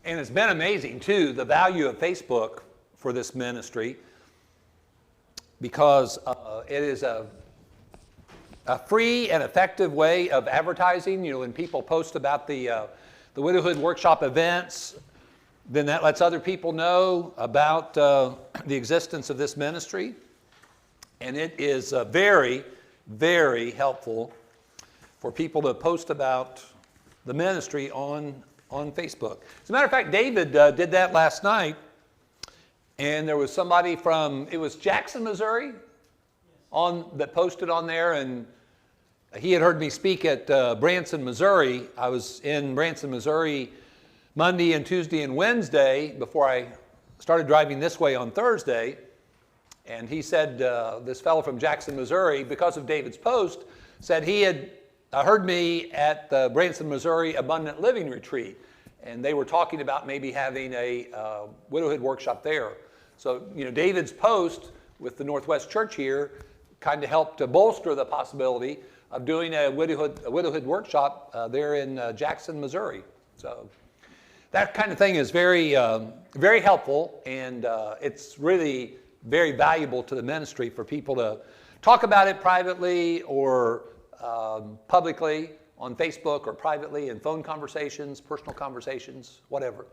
And it's been amazing, too, the value of Facebook for this ministry, because it is a free and effective way of advertising. You know, when people post about the Widowhood workshop events, then that lets other people know about the existence of this ministry. And it is very, very helpful for people to post about the ministry on Facebook. As a matter of fact, David did that last night, and there was somebody from, it was Jackson, Missouri, that posted on there, and he had heard me speak at Branson, Missouri. I was in Branson, Missouri Monday and Tuesday and Wednesday before I started driving this way on Thursday, and he said, this fellow from Jackson, Missouri, because of David's post, said he had heard me at the Branson, Missouri Abundant Living Retreat, and they were talking about maybe having a widowhood workshop there. So, you know, David's post with the Northwest Church here kind of helped to bolster the possibility of doing a widowhood workshop there in Jackson, Missouri. So that kind of thing is very, very helpful, and it's really very valuable to the ministry for people to talk about it privately or publicly on Facebook or privately in phone conversations, personal conversations, whatever.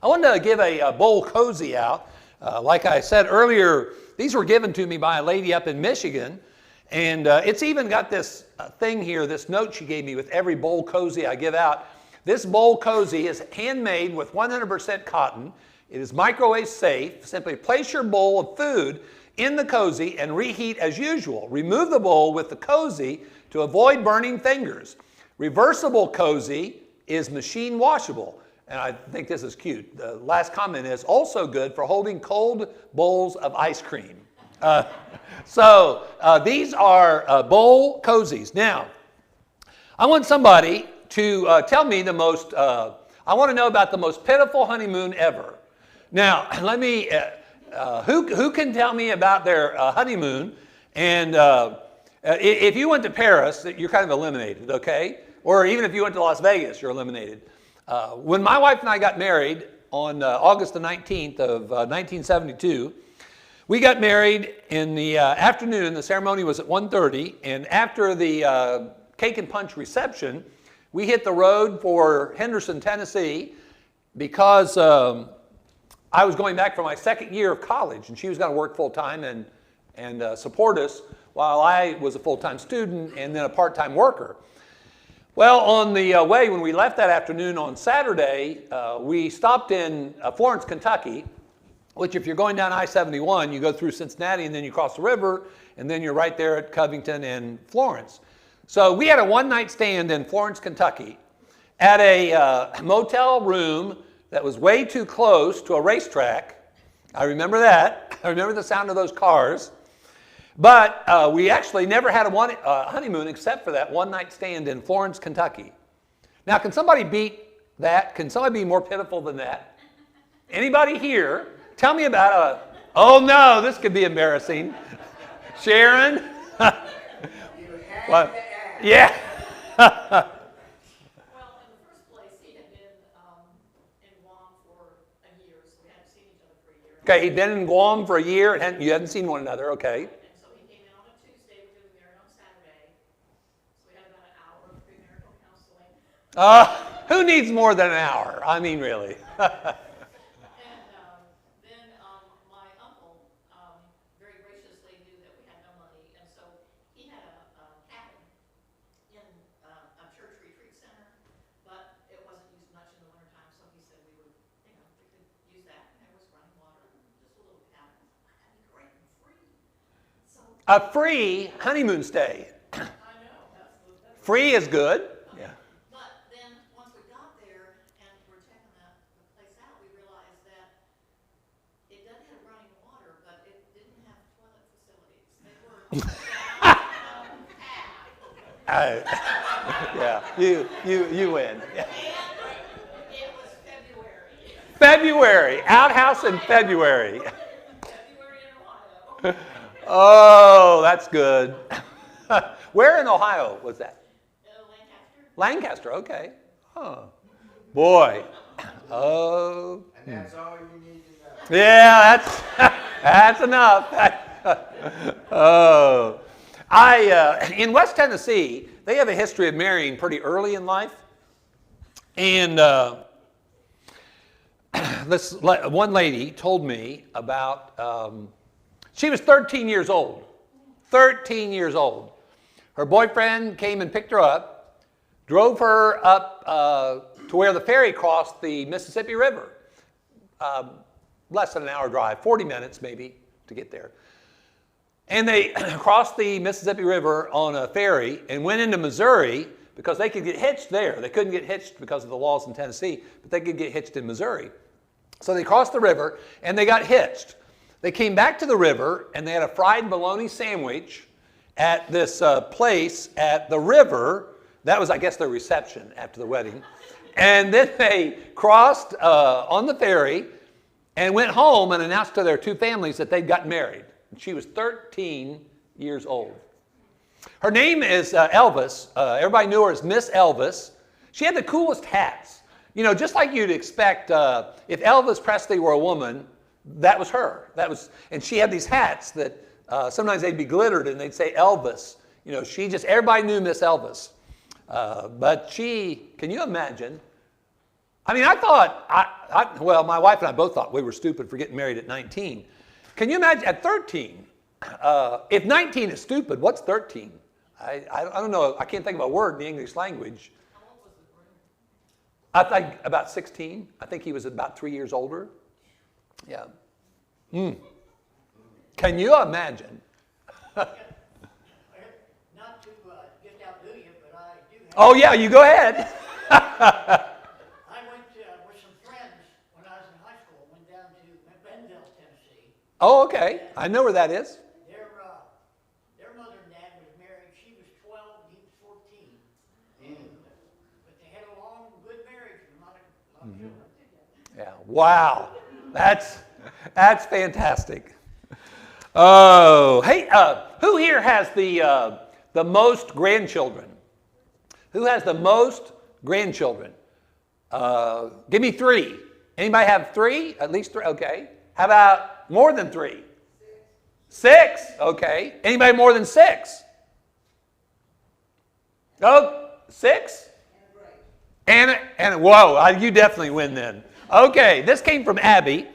I wanted to give a bowl cozy out. Like I said earlier, these were given to me by a lady up in Michigan, and it's even got this thing here, this note she gave me with every bowl cozy I give out. This bowl cozy is handmade with 100% cotton. It is microwave safe. Simply place your bowl of food in the cozy and reheat as usual. Remove the bowl with the cozy to avoid burning fingers. Reversible cozy is machine washable. And I think this is cute. The last comment is also good for holding cold bowls of ice cream. So these are bowl cozies. Now, I want somebody to tell me the most, I want to know about the most pitiful honeymoon ever. Now, let me, who can tell me about their honeymoon? And if you went to Paris, you're kind of eliminated, okay? Or even if you went to Las Vegas, you're eliminated. When my wife and I got married on August the 19th of 1972, we got married in the afternoon. The ceremony was at 1:30, and after the cake and punch reception, we hit the road for Henderson, Tennessee, because I was going back for my second year of college, and she was going to work full-time and support us while I was a full-time student and then a part-time worker. Well, on the way, when we left that afternoon on Saturday, we stopped in Florence, Kentucky, which if you're going down I-71, you go through Cincinnati and then you cross the river, and then you're right there at Covington and Florence. So we had a one-night stand in Florence, Kentucky at a motel room that was way too close to a racetrack. I remember that. I remember the sound of those cars. But we actually never had a honeymoon except for that one-night stand in Florence, Kentucky. Now, can somebody beat that? Can somebody be more pitiful than that? Anybody here? Tell me about oh no, this could be embarrassing. Sharon? What? Yeah. Well, in the first place, he had been in Guam for a year, so we hadn't seen each other for a year. Okay, he'd been in Guam for a year, and you hadn't seen one another, okay. And so he came in on a Tuesday, we were married on Saturday, so we had about an hour of premarital counseling. Who needs more than an hour? I mean, really. And then my uncle very graciously knew that we had no money, and so he had a cabin in a church retreat center, but it wasn't used much in the wintertime, so he said we could use that, and there was running water, just a little cabin. That'd be great and free. So A free honeymoon stay. I know, that's Free is good. Yeah. But then once we got there and we're checking the place out, we realized that it doesn't have running water, but it didn't have toilet facilities. They were Yeah, you win. Yeah. And it was February. February, outhouse in February. February in Ohio. Oh, that's good. Where in Ohio was that? Lancaster. Lancaster, okay. Oh, boy. Oh. And that's all you need to know. Yeah, that's enough. Oh. In West Tennessee, they have a history of marrying pretty early in life. And this one lady told me about, she was 13 years old. 13 years old. Her boyfriend came and picked her up, drove her up to where the ferry crossed the Mississippi River. Less than an hour drive, 40 minutes maybe to get there. And they crossed the Mississippi River on a ferry and went into Missouri because they could get hitched there. They couldn't get hitched because of the laws in Tennessee, but they could get hitched in Missouri. So they crossed the river and they got hitched. They came back to the river and they had a fried bologna sandwich at this place at the river. That was, I guess, their reception after the wedding. And then they crossed on the ferry and went home and announced to their two families that they'd gotten married. She was 13 years old. Her name is Elvis. Everybody knew her as Miss Elvis. She had the coolest hats. You know, just like you'd expect, if Elvis Presley were a woman, that was her. And she had these hats that sometimes they'd be glittered and they'd say Elvis. You know, everybody knew Miss Elvis. But can you imagine? I mean, I thought, well, my wife and I both thought we were stupid for getting married at 19. Can you imagine at 13? If 19 is stupid, what's 13? I don't know. I can't think of a word in the English language. How old was the groom? I think about 16. I think he was about 3 years older. Yeah. Can you imagine? Not to just outdo you, but I do have. Oh, yeah, you go ahead. I went with some friends when I was in high school. Went down to Bentonville, Tennessee. Oh, okay. I know where that is. Their mother and dad was married. She was 12, he was 14. But they had a long, good marriage and a lot of children. Yeah. Wow. That's fantastic. Oh, hey, who here has the most grandchildren? Who has the most grandchildren? Give me 3. Anybody have 3? At least 3? Okay. How about more than 3? 6. Okay. Anybody more than 6? Oh, 6? And whoa, you definitely win then. Okay, this came from Abby.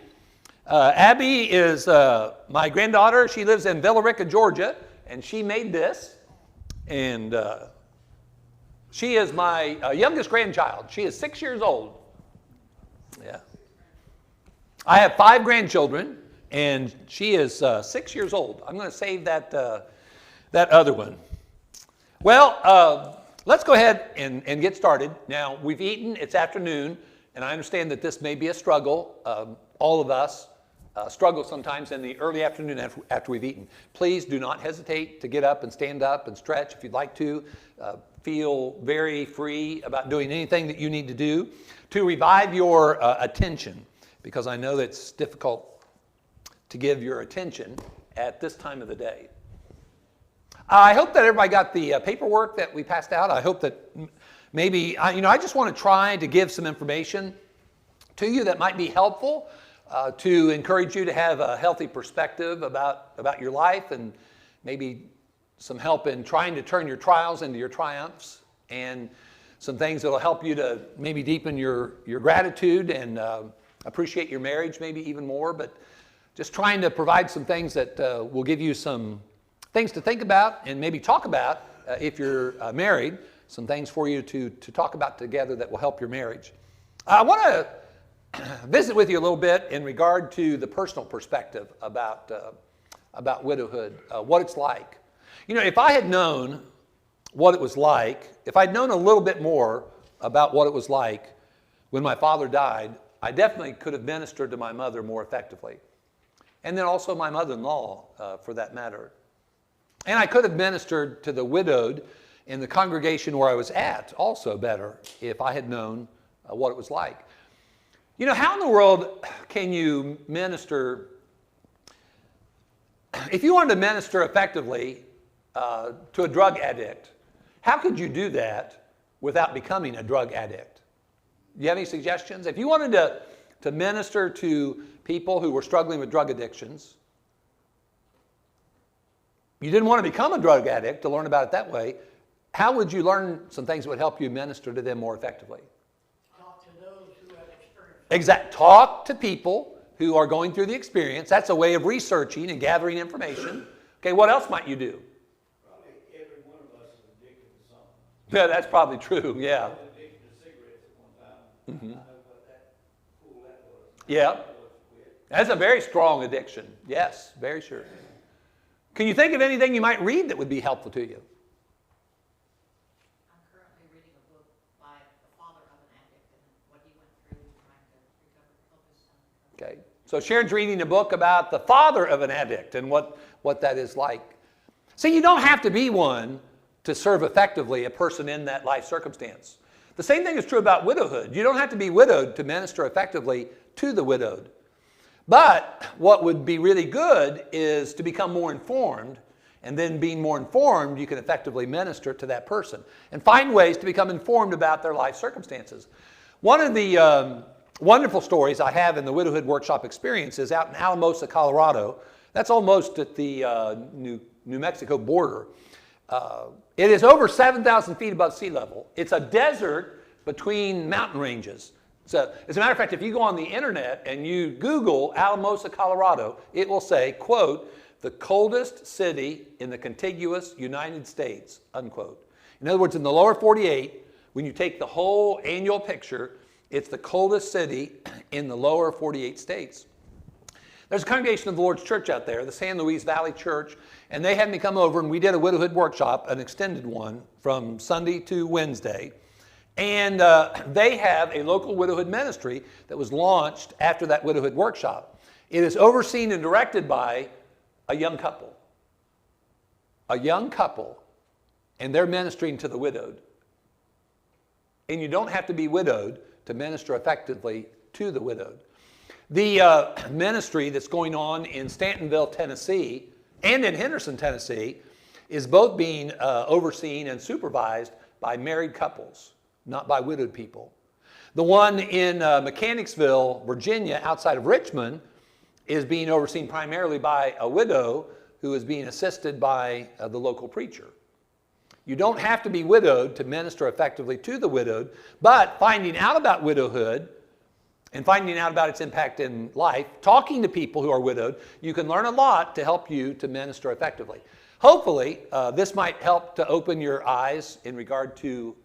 Abby is my granddaughter. She lives in Villa Rica, Georgia, and she made this. And she is my youngest grandchild. She is 6 years old. Yeah. I have 5 grandchildren, and she is 6 years old. I'm going to save that other one. Well, let's go ahead and get started. Now, we've eaten. It's afternoon, and I understand that this may be a struggle. All of us struggle sometimes in the early afternoon after we've eaten. Please do not hesitate to get up and stand up and stretch if you'd like to. Feel very free about doing anything that you need to do to revive your attention, because I know it's difficult to give your attention at this time of the day. I hope that everybody got the paperwork that we passed out. I hope that maybe, I just want to try to give some information to you that might be helpful to encourage you to have a healthy perspective about your life, and maybe some help in trying to turn your trials into your triumphs, and some things that will help you to maybe deepen your gratitude and appreciate your marriage maybe even more, but just trying to provide some things that will give you some things to think about and maybe talk about if you're married, some things for you to talk about together that will help your marriage. I want to visit with you a little bit in regard to the personal perspective about widowhood, what it's like. If I had known what it was like, if I'd known a little bit more about what it was like when my father died, I definitely could have ministered to my mother more effectively. And then also my mother-in-law, for that matter. And I could have ministered to the widowed in the congregation where I was at also better if I had known what it was like. How in the world can you minister? If you wanted to minister effectively to a drug addict, how could you do that without becoming a drug addict? Do you have any suggestions? If you wanted to minister to people who were struggling with drug addictions, you didn't want to become a drug addict to learn about it that way, how would you learn some things that would help you minister to them more effectively? Talk to those who have experience. Exactly. Talk to people who are going through the experience. That's a way of researching and gathering information. Okay, what else might you do? Probably every one of us is addicted to something. Yeah, that's probably true, yeah. I was addicted to cigarettes at one time. Mhm. I know what that fool that was. Yeah. I was quit. That's a very strong addiction. Yes, very sure. Can you think of anything you might read that would be helpful to you? I'm currently reading a book by the father of an addict and what he went through trying to recover, help his son. Okay. So Sharon's reading a book about the father of an addict and what that is like. See, you don't have to be one to serve effectively a person in that life circumstance. The same thing is true about widowhood. You don't have to be widowed to minister effectively to the widowed. But what would be really good is to become more informed, and then being more informed, you can effectively minister to that person and find ways to become informed about their life circumstances. One of the wonderful stories I have in the Widowhood Workshop experience is out in Alamosa, Colorado. That's almost at the New Mexico border. It is over 7,000 feet above sea level. It's a desert between mountain ranges. So, as a matter of fact, if you go on the internet and you Google Alamosa, Colorado, it will say, quote, the coldest city in the contiguous United States, unquote. In other words, in the lower 48, when you take the whole annual picture, it's the coldest city in the lower 48 states. There's a congregation of the Lord's Church out there, the San Luis Valley Church, and they had me come over and we did a widowhood workshop, an extended one from Sunday to Wednesday. And they have a local widowhood ministry that was launched after that widowhood workshop. It is overseen and directed by a young couple. A young couple, and they're ministering to the widowed. And you don't have to be widowed to minister effectively to the widowed. The ministry that's going on in Stantonville, Tennessee, and in Henderson, Tennessee, is both being overseen and supervised by married couples, not by widowed people. The one in Mechanicsville, Virginia, outside of Richmond, is being overseen primarily by a widow who is being assisted by the local preacher. You don't have to be widowed to minister effectively to the widowed, but finding out about widowhood and finding out about its impact in life, talking to people who are widowed, you can learn a lot to help you to minister effectively. Hopefully, this might help to open your eyes in regard to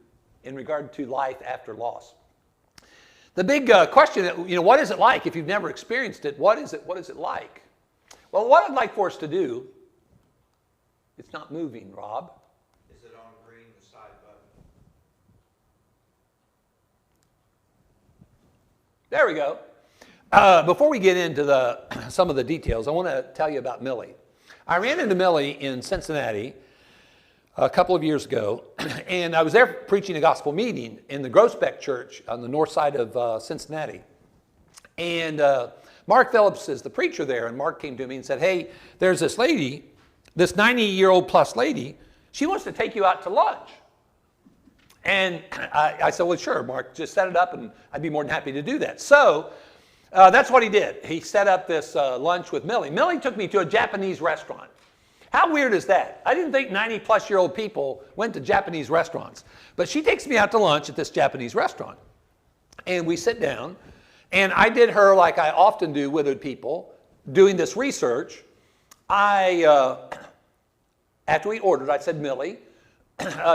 life after loss. The big question, what is it like if you've never experienced it? What is it like? Well, what I'd like for us to do, it's not moving, Rob. Is it on green, the side button? There we go. Before we get into some of the details, I want to tell you about Millie. I ran into Millie in Cincinnati a couple of years ago, and I was there preaching a gospel meeting in the Groesbeck Church on the north side of Cincinnati. And Mark Phillips is the preacher there, and Mark came to me and said, hey, there's this lady, this 90-year-old plus lady, she wants to take you out to lunch. And I said, well, sure, Mark, just set it up, and I'd be more than happy to do that. So that's what he did. He set up this lunch with Millie. Millie took me to a Japanese restaurant. How weird is that? I didn't think 90-plus-year-old people went to Japanese restaurants. But she takes me out to lunch at this Japanese restaurant. And we sit down, and I did her like I often do widowed people, doing this research. After we ordered, I said, Millie,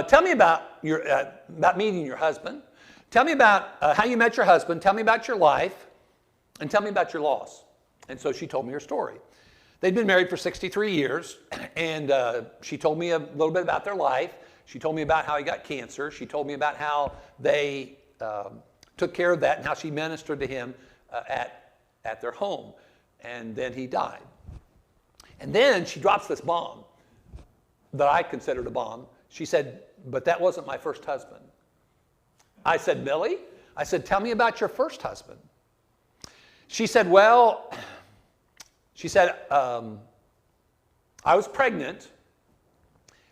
tell me about meeting your husband. Tell me about how you met your husband. Tell me about your life. And tell me about your loss. And so she told me her story. They'd been married for 63 years, and she told me a little bit about their life. She told me about how he got cancer. She told me about how they took care of that and how she ministered to him at their home. And then he died. And then she drops this bomb that I considered a bomb. She said, but that wasn't my first husband. I said, Millie? I said, tell me about your first husband. She said, well, I was pregnant.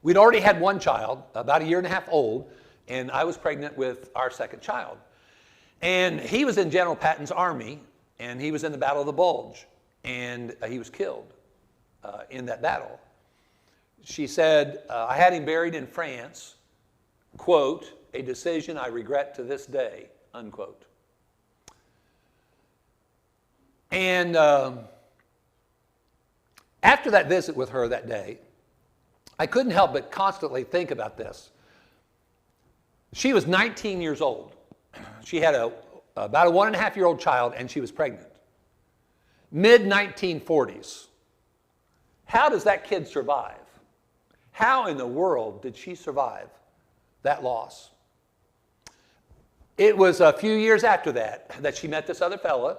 We'd already had one child, about a year and a half old, and I was pregnant with our second child. And he was in General Patton's army, and he was in the Battle of the Bulge, and he was killed in that battle. She said, I had him buried in France, quote, a decision I regret to this day, unquote. And after that visit with her that day, I couldn't help but constantly think about this. She was 19 years old. She had about a 1.5-year-old child, and she was pregnant. Mid-1940s. How does that kid survive? How in the world did she survive that loss? It was a few years after that she met this other fella,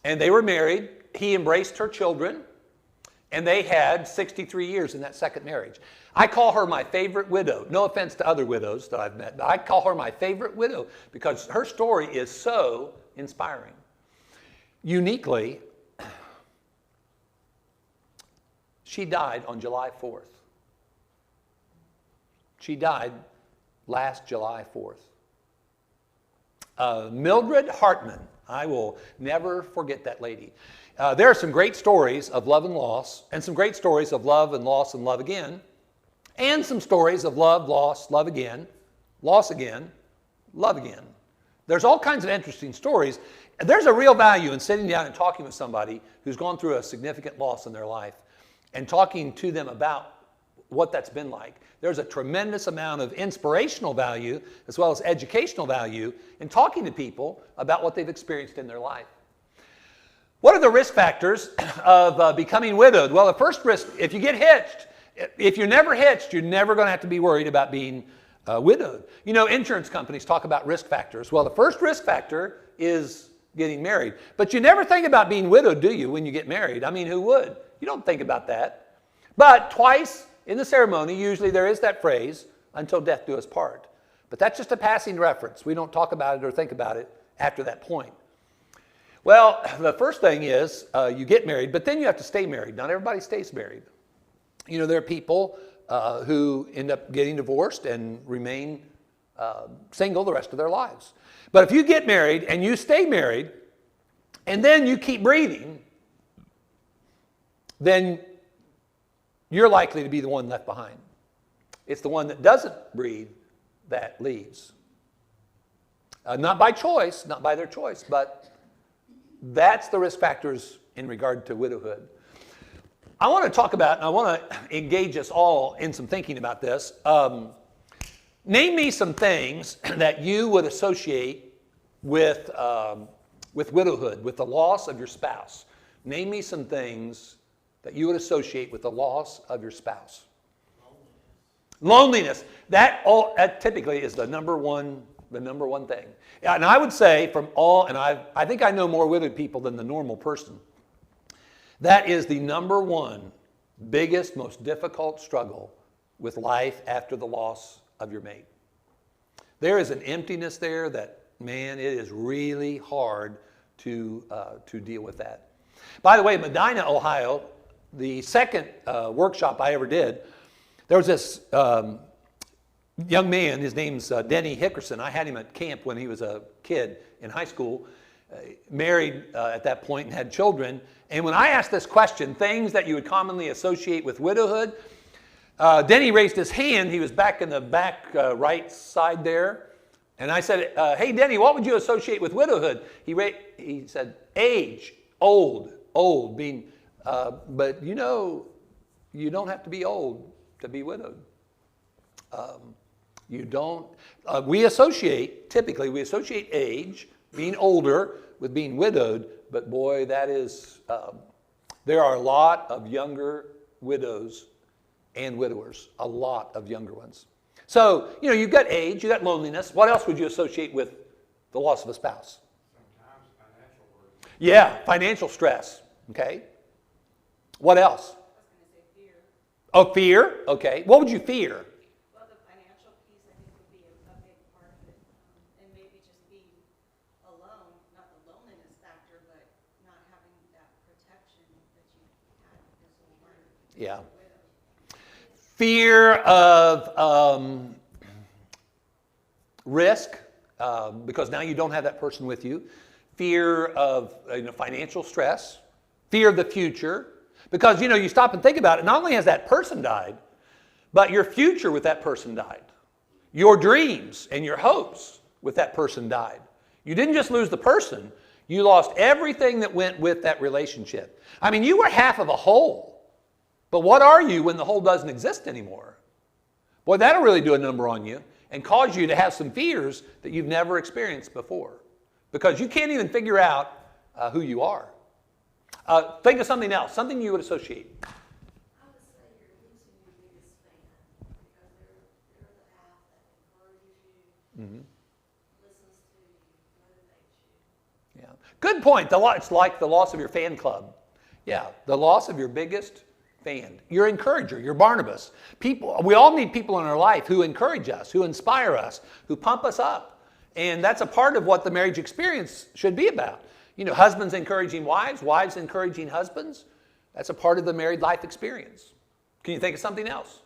and they were married. He embraced her children, and they had 63 years in that second marriage. I call her my favorite widow. No offense to other widows that I've met, but I call her my favorite widow because her story is so inspiring. Uniquely, she died on July 4th. She died last July 4th. Mildred Hartman. I will never forget that lady. There are some great stories of love and loss, and some great stories of love and loss and love again, and some stories of love, loss, love again, loss again, love again. There's all kinds of interesting stories. There's a real value in sitting down and talking with somebody who's gone through a significant loss in their life and talking to them about what that's been like. There's a tremendous amount of inspirational value as well as educational value in talking to people about what they've experienced in their life. What are the risk factors of becoming widowed? Well, the first risk, if you get hitched, if you're never hitched, you're never going to have to be worried about being widowed. You know, insurance companies talk about risk factors. Well, the first risk factor is getting married. But you never think about being widowed, do you, when you get married? I mean, who would? You don't think about that. But twice in the ceremony, usually there is that phrase, until death do us part. But that's just a passing reference. We don't talk about it or think about it after that point. Well, the first thing is you get married, but then you have to stay married. Not everybody stays married. You know, there are people who end up getting divorced and remain single the rest of their lives. But if you get married and you stay married, and then you keep breathing, then you're likely to be the one left behind. It's the one that doesn't breathe that leaves. Not by choice, not by their choice, but that's the risk factors in regard to widowhood. I want to talk about, and I want to engage us all in some thinking about this. Name me some things that you would associate with widowhood, with the loss of your spouse. Name me some things that you would associate with the loss of your spouse. Loneliness. That typically is the number one thing. And I would say from all, and I think I know more widowed people than the normal person. That is the number one biggest, most difficult struggle with life after the loss of your mate. There is an emptiness there that, man, it is really hard to deal with that. By the way, Medina, Ohio, the second workshop I ever did, there was this young man, his name's Denny Hickerson. I had him at camp when he was a kid in high school, married at that point and had children. And when I asked this question, things that you would commonly associate with widowhood, Denny raised his hand. He was back in the back right side there. And I said, hey, Denny, what would you associate with widowhood? He said, age, old, being, but you know, you don't have to be old to be widowed. You don't, typically we associate age, being older, with being widowed, but boy, that is, there are a lot of younger widows and widowers, a lot of younger ones. So, you know, you've got age, you've got loneliness. What else would you associate with the loss of a spouse? Sometimes financial burden. Yeah, financial stress, okay. What else? I was going to say fear. Oh, fear, okay. What would you fear? Well, the financial piece I think would be a big part of it. And maybe just being alone, not the loneliness factor, but not having that protection that you had because you were Yeah. a widow. Fear of risk, because now you don't have that person with you. Fear of financial stress, fear of the future, because you stop and think about it. Not only has that person died, but your future with that person died. Your dreams and your hopes with that person died. You didn't just lose the person, you lost everything that went with that relationship. I mean, you were half of a whole, but what are you when the whole doesn't exist anymore? Boy, that'll really do a number on you and cause you to have some fears that you've never experienced before, because you can't even figure out who you are. Think of something else, something you would associate. I would say you're losing your biggest fan because they're the half that encourages you, Mm-hmm. listens to you, motivates you. Yeah. Good point. It's like the loss of your fan club. Yeah, the loss of your biggest fan. Your encourager, your Barnabas. We all need people in our life who encourage us, who inspire us, who pump us up. And that's a part of what the marriage experience should be about. Husbands encouraging wives, wives encouraging husbands. That's a part of the married life experience. Can you think of something else?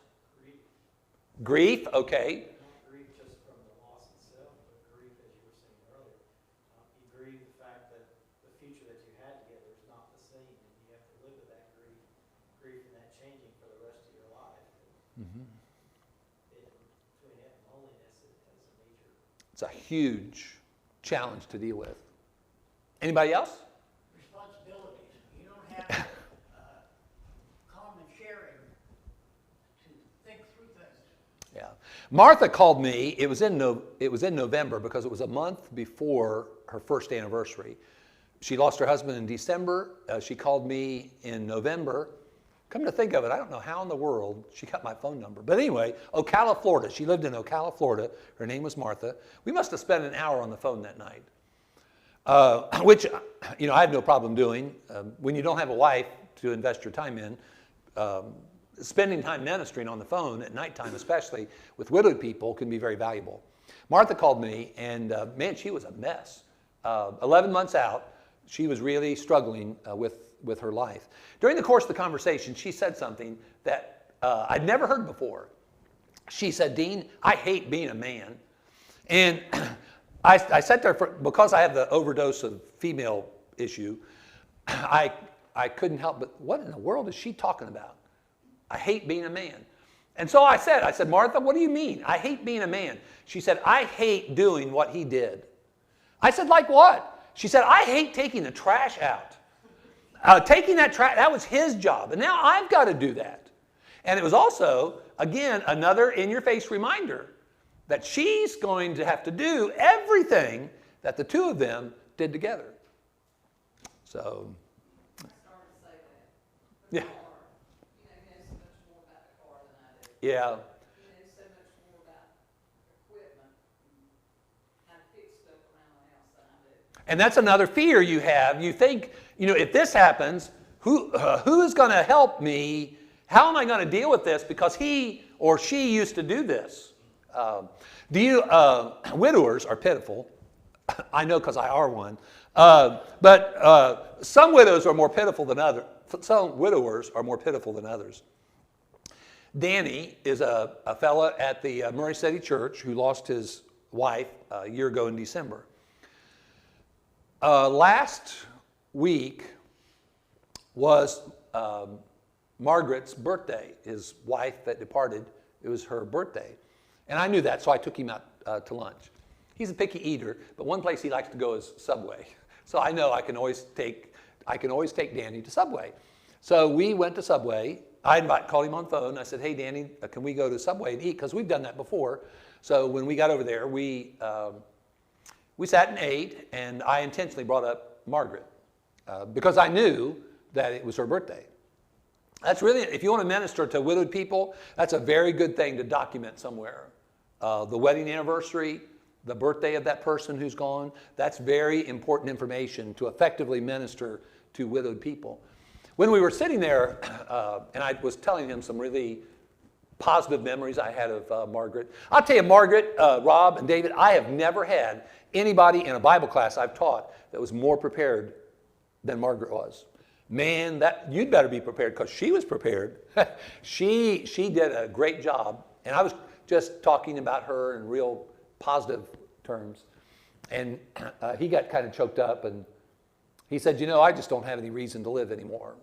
Grief, okay. Not grief just from the loss itself, but grief, as you were saying earlier. You grieve the fact that the future that you had together is not the same, and you have to live with that grief and that changing for the rest of your life. Mm-hmm. Between that and loneliness, it has a major. It's a huge challenge to deal with. Anybody else? Responsibilities. You don't have common sharing to think through things. Yeah. Martha called me. It was in November because it was a month before her first anniversary. She lost her husband in December. She called me in November. Come to think of it, I don't know how in the world she got my phone number. But anyway, Ocala, Florida. She lived in Ocala, Florida. Her name was Martha. We must have spent an hour on the phone that night. Which, I had no problem doing. When you don't have a wife to invest your time in, spending time ministering on the phone at nighttime, especially with widowed people, can be very valuable. Martha called me, and man, she was a mess. 11 months out, she was really struggling with her life. During the course of the conversation, she said something that I'd never heard before. She said, "Dean, I hate being a man." And I sat there because I have the overdose of female issue. I couldn't help but, what in the world is she talking about? I hate being a man. And so I said, "Martha, what do you mean? I hate being a man." She said, "I hate doing what he did." I said, "Like what?" She said, "I hate taking the trash out. Taking that trash, that was his job. And now I've got to do that." And it was also, again, another in-your-face reminder that she's going to have to do everything that the two of them did together. So, I started to say that. yeah. The car. He knows so much more about the car than I do. Yeah. He knows so much more about equipment and how to fix stuff around the house than I do. And that's another fear you have. You think, if this happens, who is going to help me? How am I going to deal with this? Because he or she used to do this. Widowers are pitiful. I know because I are one. But some widows are more pitiful than others. Some widowers are more pitiful than others. Danny is a fella at the Murray City Church who lost his wife a year ago in December. Last week was Margaret's birthday, his wife that departed. It was her birthday. And I knew that, so I took him out to lunch. He's a picky eater, but one place he likes to go is Subway. So I know I can always take Danny to Subway. So we went to Subway. I called him on phone. I said, "Hey, Danny, can we go to Subway and eat?" Because we've done that before. So when we got over there, we sat and ate, and I intentionally brought up Margaret because I knew that it was her birthday. That's really, if you want to minister to widowed people, that's a very good thing to document somewhere. The wedding anniversary, the birthday of that person who's gone, that's very important information to effectively minister to widowed people. When we were sitting there, and I was telling him some really positive memories I had of Margaret. I'll tell you, Margaret, Rob, and David, I have never had anybody in a Bible class I've taught that was more prepared than Margaret was. Man, you'd better be prepared because she was prepared. She did a great job, and I was just talking about her in real positive terms. And he got kind of choked up, and he said, you know, I just don't have any reason to live anymore.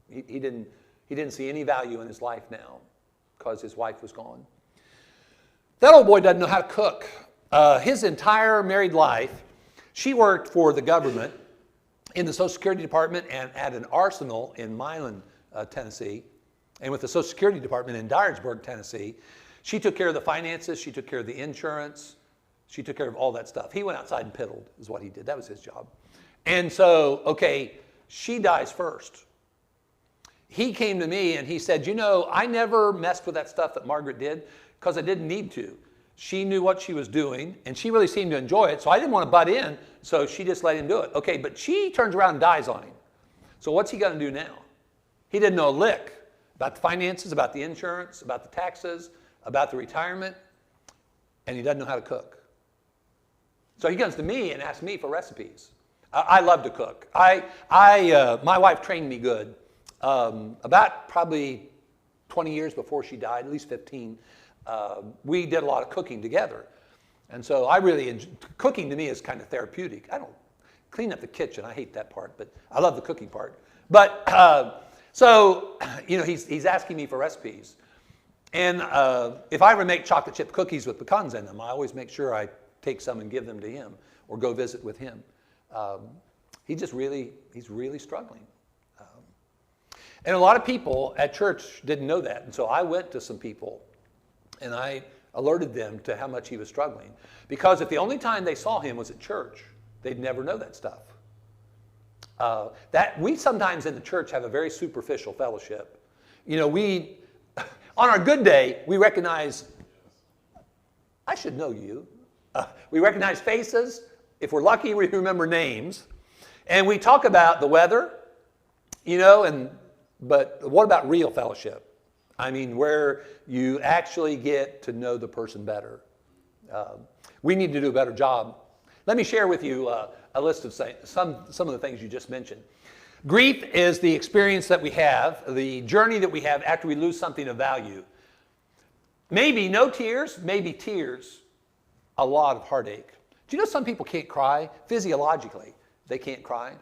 He didn't see any value in his life now because his wife was gone. That old boy doesn't know how to cook. His entire married life, she worked for the government in the Social Security Department and at an arsenal in Milan, Tennessee, and with the Social Security Department in Dyersburg, Tennessee. She took care of the finances, she took care of the insurance, she took care of all that stuff. He went outside and piddled, is what he did. That was his job. And so, okay, she dies first. He came to me and he said, you know, I never messed with that stuff that Margaret did because I didn't need to. She knew what she was doing, and she really seemed to enjoy it, so I didn't want to butt in, so she just let him do it. Okay, but she turns around and dies on him. So what's he going to do now? He didn't know a lick about the finances, about the insurance, about the taxes, about the retirement, and he doesn't know how to cook. So he comes to me and asks me for recipes. I love to cook. My wife trained me good. About probably 20 years before she died, at least 15, we did a lot of cooking together. And so I really enjoy, cooking to me is kind of therapeutic. I don't clean up the kitchen. I hate that part, but I love the cooking part. But so, you know, he's asking me for recipes. And if I ever make chocolate chip cookies with pecans in them, I always make sure I take some and give them to him or go visit with him. He's really struggling. And a lot of people at church didn't know that. And so I went to some people and I alerted them to how much he was struggling. Because if the only time they saw him was at church, they'd never know that stuff. That we sometimes in the church have a very superficial fellowship. You know, on our good day, we recognize, I should know you. We recognize faces. If we're lucky, we remember names. And we talk about the weather, you know, but what about real fellowship? I mean, where you actually get to know the person better. We need to do a better job. Let me share with you a list of some of the things you just mentioned. Grief is the experience that we have, the journey that we have after we lose something of value. Maybe no tears, maybe tears, a lot of heartache. Do you know some people can't cry? Physiologically, they can't cry.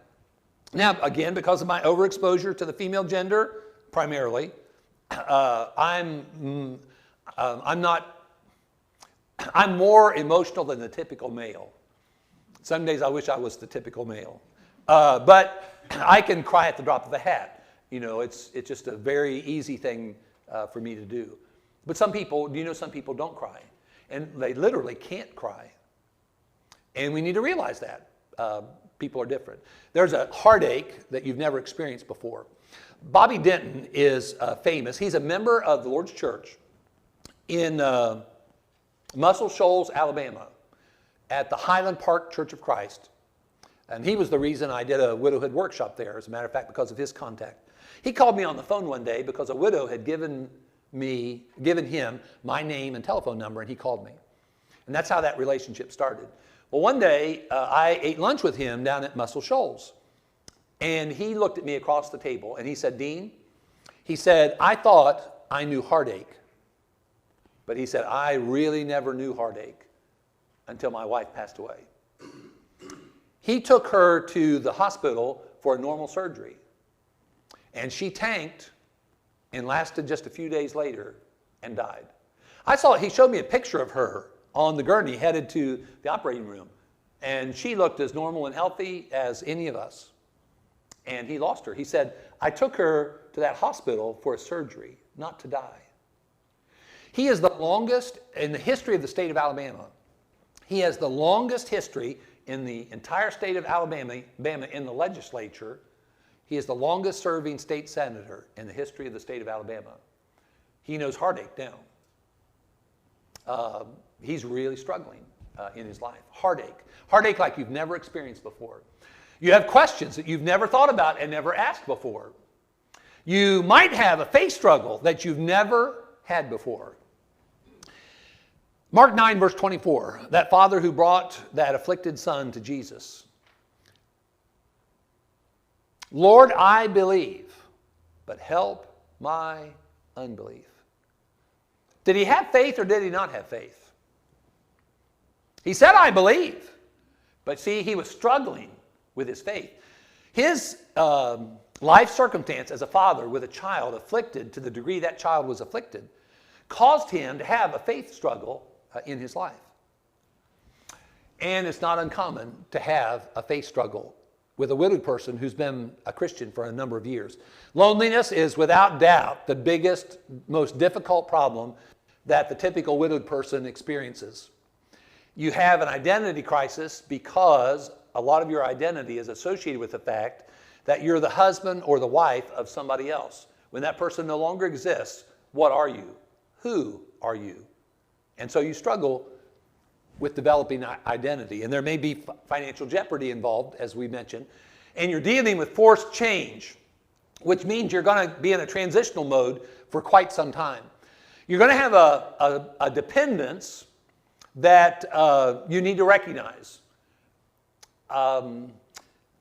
Now, again, because of my overexposure to the female gender, primarily, I'm more emotional than the typical male. Some days I wish I was the typical male. But I can cry at the drop of a hat. You know, it's just a very easy thing for me to do. But some people, do you know some people don't cry? And they literally can't cry. And we need to realize that. People are different. There's a heartache that you've never experienced before. Bobby Denton is famous. He's a member of the Lord's Church in Muscle Shoals, Alabama, at the Highland Park Church of Christ. And he was the reason I did a widowhood workshop there, as a matter of fact, because of his contact. He called me on the phone one day because a widow had given him my name and telephone number, and he called me. And that's how that relationship started. Well, one day, I ate lunch with him down at Muscle Shoals. And he looked at me across the table, and he said, Dean, he said, I thought I knew heartache. But he said, I really never knew heartache until my wife passed away. He took her to the hospital for a normal surgery. And she tanked and lasted just a few days later and died. He showed me a picture of her on the gurney headed to the operating room. And she looked as normal and healthy as any of us. And he lost her. He said, I took her to that hospital for a surgery, not to die. He is the longest in the history of the state of Alabama. He has the longest history in the entire state of Alabama in the legislature. He is the longest serving state senator in the history of the state of Alabama. He knows heartache now. He's really struggling in his life. Heartache like you've never experienced before. You have questions that you've never thought about and never asked before. You might have a faith struggle that you've never had before. Mark 9, verse 24, that father who brought that afflicted son to Jesus. Lord, I believe, but help my unbelief. Did he have faith or did he not have faith? He said, I believe. But see, he was struggling with his faith. His life circumstance as a father with a child afflicted to the degree that child was afflicted caused him to have a faith struggle in his life. And it's not uncommon to have a faith struggle with a widowed person who's been a Christian for a number of years. Loneliness is without doubt the biggest, most difficult problem that the typical widowed person experiences. You have an identity crisis because a lot of your identity is associated with the fact that you're the husband or the wife of somebody else. When that person no longer exists, what are you? Who are you? And so you struggle with developing identity. And there may be financial jeopardy involved, as we mentioned. And you're dealing with forced change, which means you're going to be in a transitional mode for quite some time. You're going to have a dependence that you need to recognize.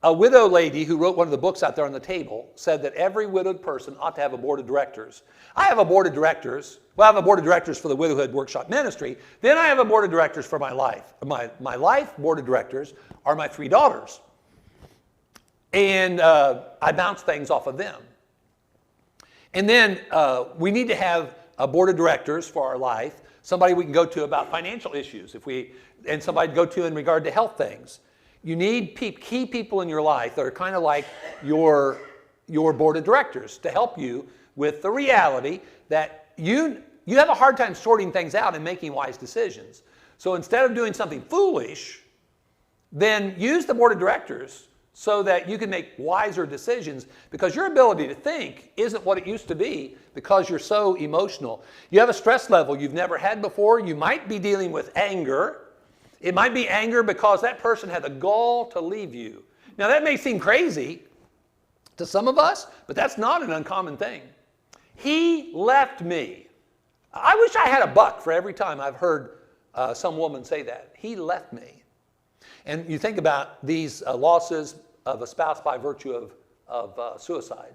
A widow lady who wrote one of the books out there on the table said that every widowed person ought to have a board of directors. I have a board of directors. Well, I have a board of directors for the Widowhood Workshop Ministry. Then I have a board of directors for my life. My life board of directors are my 3 daughters. And I bounce things off of them. And then we need to have a board of directors for our life, somebody we can go to about financial issues, and somebody to go to in regard to health things. You need key people in your life that are kind of like your board of directors to help you with the reality that you have a hard time sorting things out and making wise decisions. So instead of doing something foolish, then use the board of directors so that you can make wiser decisions, because your ability to think isn't what it used to be because you're so emotional. You have a stress level you've never had before. You might be dealing with anger. It might be anger because that person had the gall to leave you. Now that may seem crazy to some of us, but that's not an uncommon thing. He left me. I wish I had a buck for every time I've heard some woman say that. He left me. And you think about these losses of a spouse by virtue of suicide.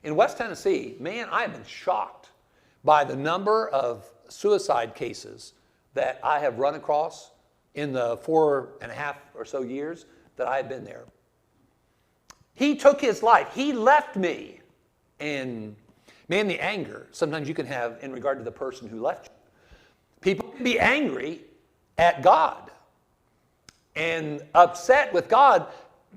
In West Tennessee, man, I have been shocked by the number of suicide cases that I have run across in the 4.5 or so years that I have been there. He took his life. He left me. And man, the anger sometimes you can have in regard to the person who left you. People can be angry at God and upset with God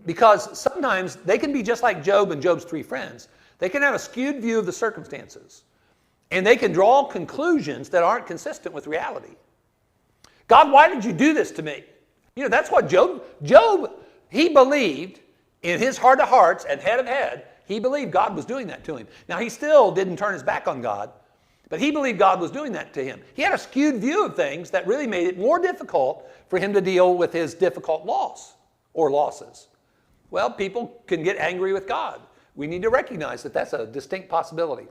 because sometimes they can be just like Job and Job's 3 friends. They can have a skewed view of the circumstances, and they can draw conclusions that aren't consistent with reality. God, why did you do this to me? You know, that's what Job, he believed in his heart of hearts and head of head, he believed God was doing that to him. Now, he still didn't turn his back on God, but he believed God was doing that to him. He had a skewed view of things that really made it more difficult for him to deal with his difficult loss or losses. Well, people can get angry with God. We need to recognize that that's a distinct possibility.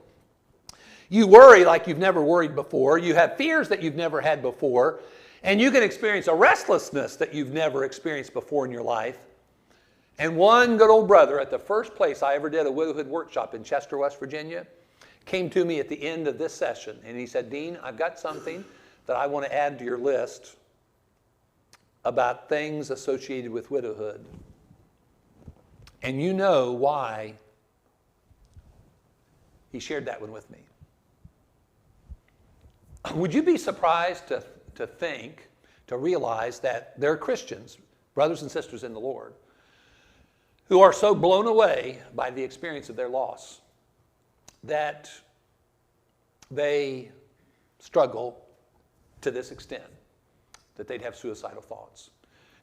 You worry like you've never worried before. You have fears that you've never had before. And you can experience a restlessness that you've never experienced before in your life. And one good old brother at the first place I ever did a widowhood workshop in Chester, West Virginia, came to me at the end of this session. And he said, Dean, I've got something that I want to add to your list about things associated with widowhood. And you know why he shared that one with me. Would you be surprised to think, to realize that there are Christians, brothers and sisters in the Lord, who are so blown away by the experience of their loss that they struggle to this extent that they'd have suicidal thoughts.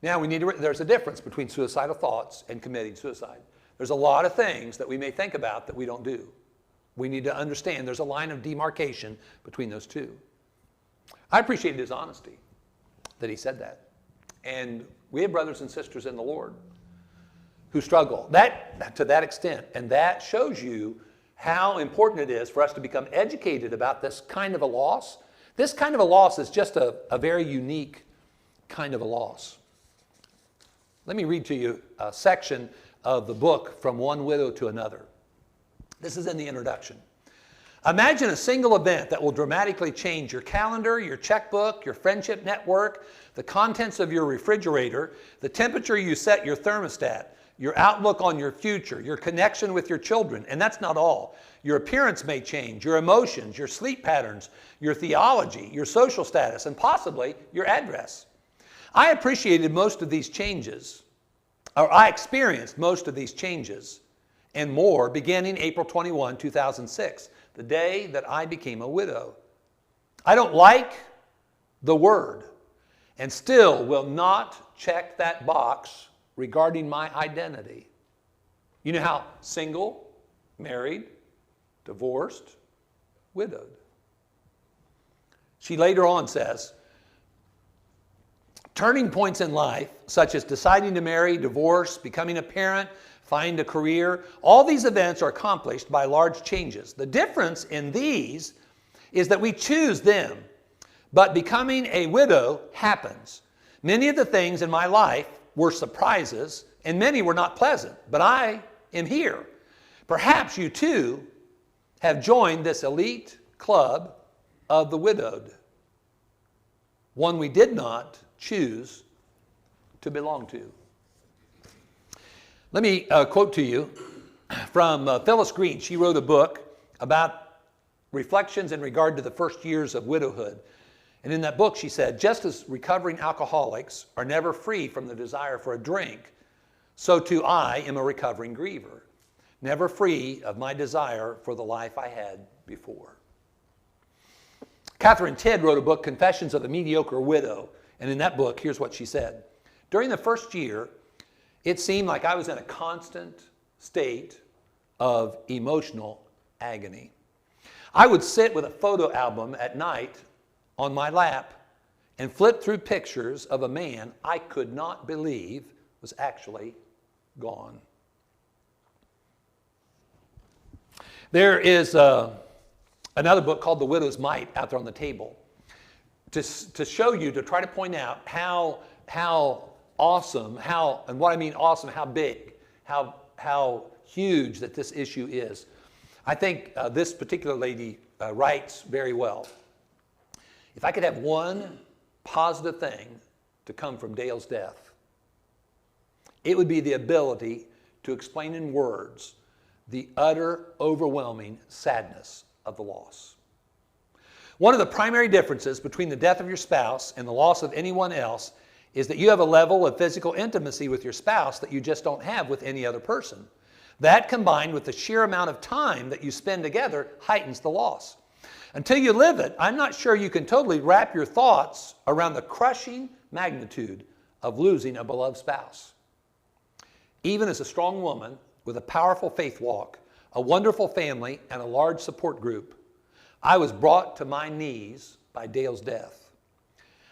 Now, there's a difference between suicidal thoughts and committing suicide. There's a lot of things that we may think about that we don't do. We need to understand there's a line of demarcation between those two. I appreciated his honesty that he said that. And we have brothers and sisters in the Lord who struggle to that extent. And that shows you how important it is for us to become educated about this kind of a loss. This kind of a loss is just a very unique kind of a loss. Let me read to you a section of the book, From One Widow to Another. This is in the introduction. Imagine a single event that will dramatically change your calendar, your checkbook, your friendship network, the contents of your refrigerator, the temperature you set your thermostat, your outlook on your future, your connection with your children. And that's not all. Your appearance may change, your emotions, your sleep patterns, your theology, your social status, and possibly your address. I appreciated most of these changes, or I experienced most of these changes and more beginning April 21, 2006, the day that I became a widow. I don't like the word and still will not check that box regarding my identity. You know how single, married, divorced, widowed. She later on says, turning points in life, such as deciding to marry, divorce, becoming a parent, find a career, all these events are accomplished by large changes. The difference in these is that we choose them, but becoming a widow happens. Many of the things in my life were surprises, and many were not pleasant, but I am here. Perhaps you too have joined this elite club of the widowed, one we did not choose to belong to. Let me quote to you from Phyllis Green. She wrote a book about reflections in regard to the first years of widowhood. And in that book, she said, just as recovering alcoholics are never free from the desire for a drink, so too I am a recovering griever, never free of my desire for the life I had before. Catherine Tidd wrote a book, Confessions of a Mediocre Widow. And in that book, here's what she said. During the first year, it seemed like I was in a constant state of emotional agony. I would sit with a photo album at night on my lap and flip through pictures of a man I could not believe was actually gone. There is another book called The Widow's Mite out there on the table to show you, to try to point out how awesome, and what I mean awesome, how big, how huge that this issue is. I think this particular lady writes very well. If I could have one positive thing to come from Dale's death, it would be the ability to explain in words the utter, overwhelming sadness of the loss. One of the primary differences between the death of your spouse and the loss of anyone else is that you have a level of physical intimacy with your spouse that you just don't have with any other person. That, combined with the sheer amount of time that you spend together, heightens the loss. Until you live it, I'm not sure you can totally wrap your thoughts around the crushing magnitude of losing a beloved spouse. Even as a strong woman with a powerful faith walk, a wonderful family, and a large support group, I was brought to my knees by Dale's death.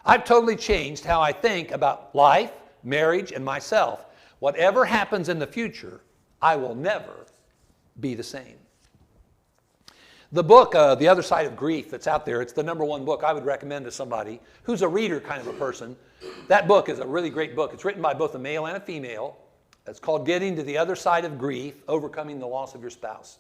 I've totally changed how I think about life, marriage, and myself. Whatever happens in the future, I will never be the same. The book, The Other Side of Grief, that's out there, it's the #1 book I would recommend to somebody who's a reader kind of a person. That book is a really great book. It's written by both a male and a female. It's called Getting to the Other Side of Grief, Overcoming the Loss of Your Spouse.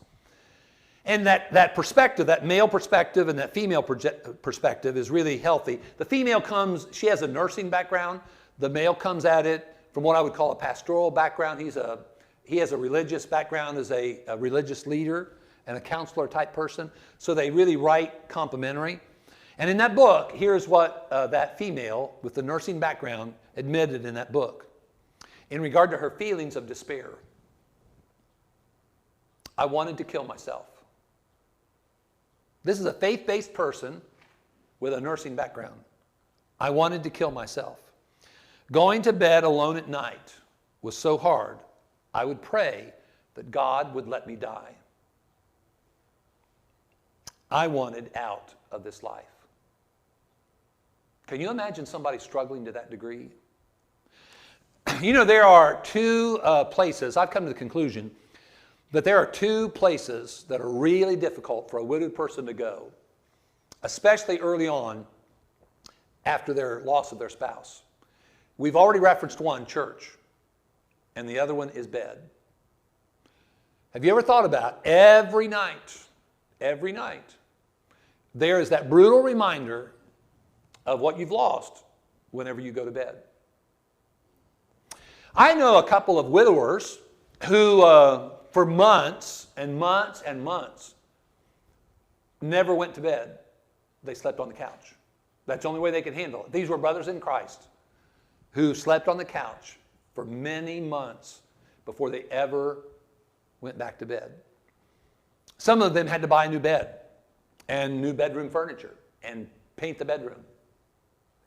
And that perspective, that male perspective and that female perspective is really healthy. The female she has a nursing background. The male comes at it from what I would call a pastoral background. He has a religious background as a religious leader and a counselor type person. So they really write complementary. And in that book, here's what that female with the nursing background admitted in that book in regard to her feelings of despair. I wanted to kill myself. This is a faith-based person with a nursing background. I wanted to kill myself. Going to bed alone at night was so hard, I would pray that God would let me die. I wanted out of this life. Can you imagine somebody struggling to that degree? You know, there are two places, I've come to the conclusion that there are two places that are really difficult for a widowed person to go, especially early on after their loss of their spouse. We've already referenced one, church, and the other one is bed. Have you ever thought about every night Every night. There is that brutal reminder of what you've lost whenever you go to bed. I know a couple of widowers who, for months and months and months, never went to bed. They slept on the couch. That's the only way they could handle it. These were brothers in Christ who slept on the couch for many months before they ever went back to bed. Some of them had to buy a new bed and new bedroom furniture and paint the bedroom.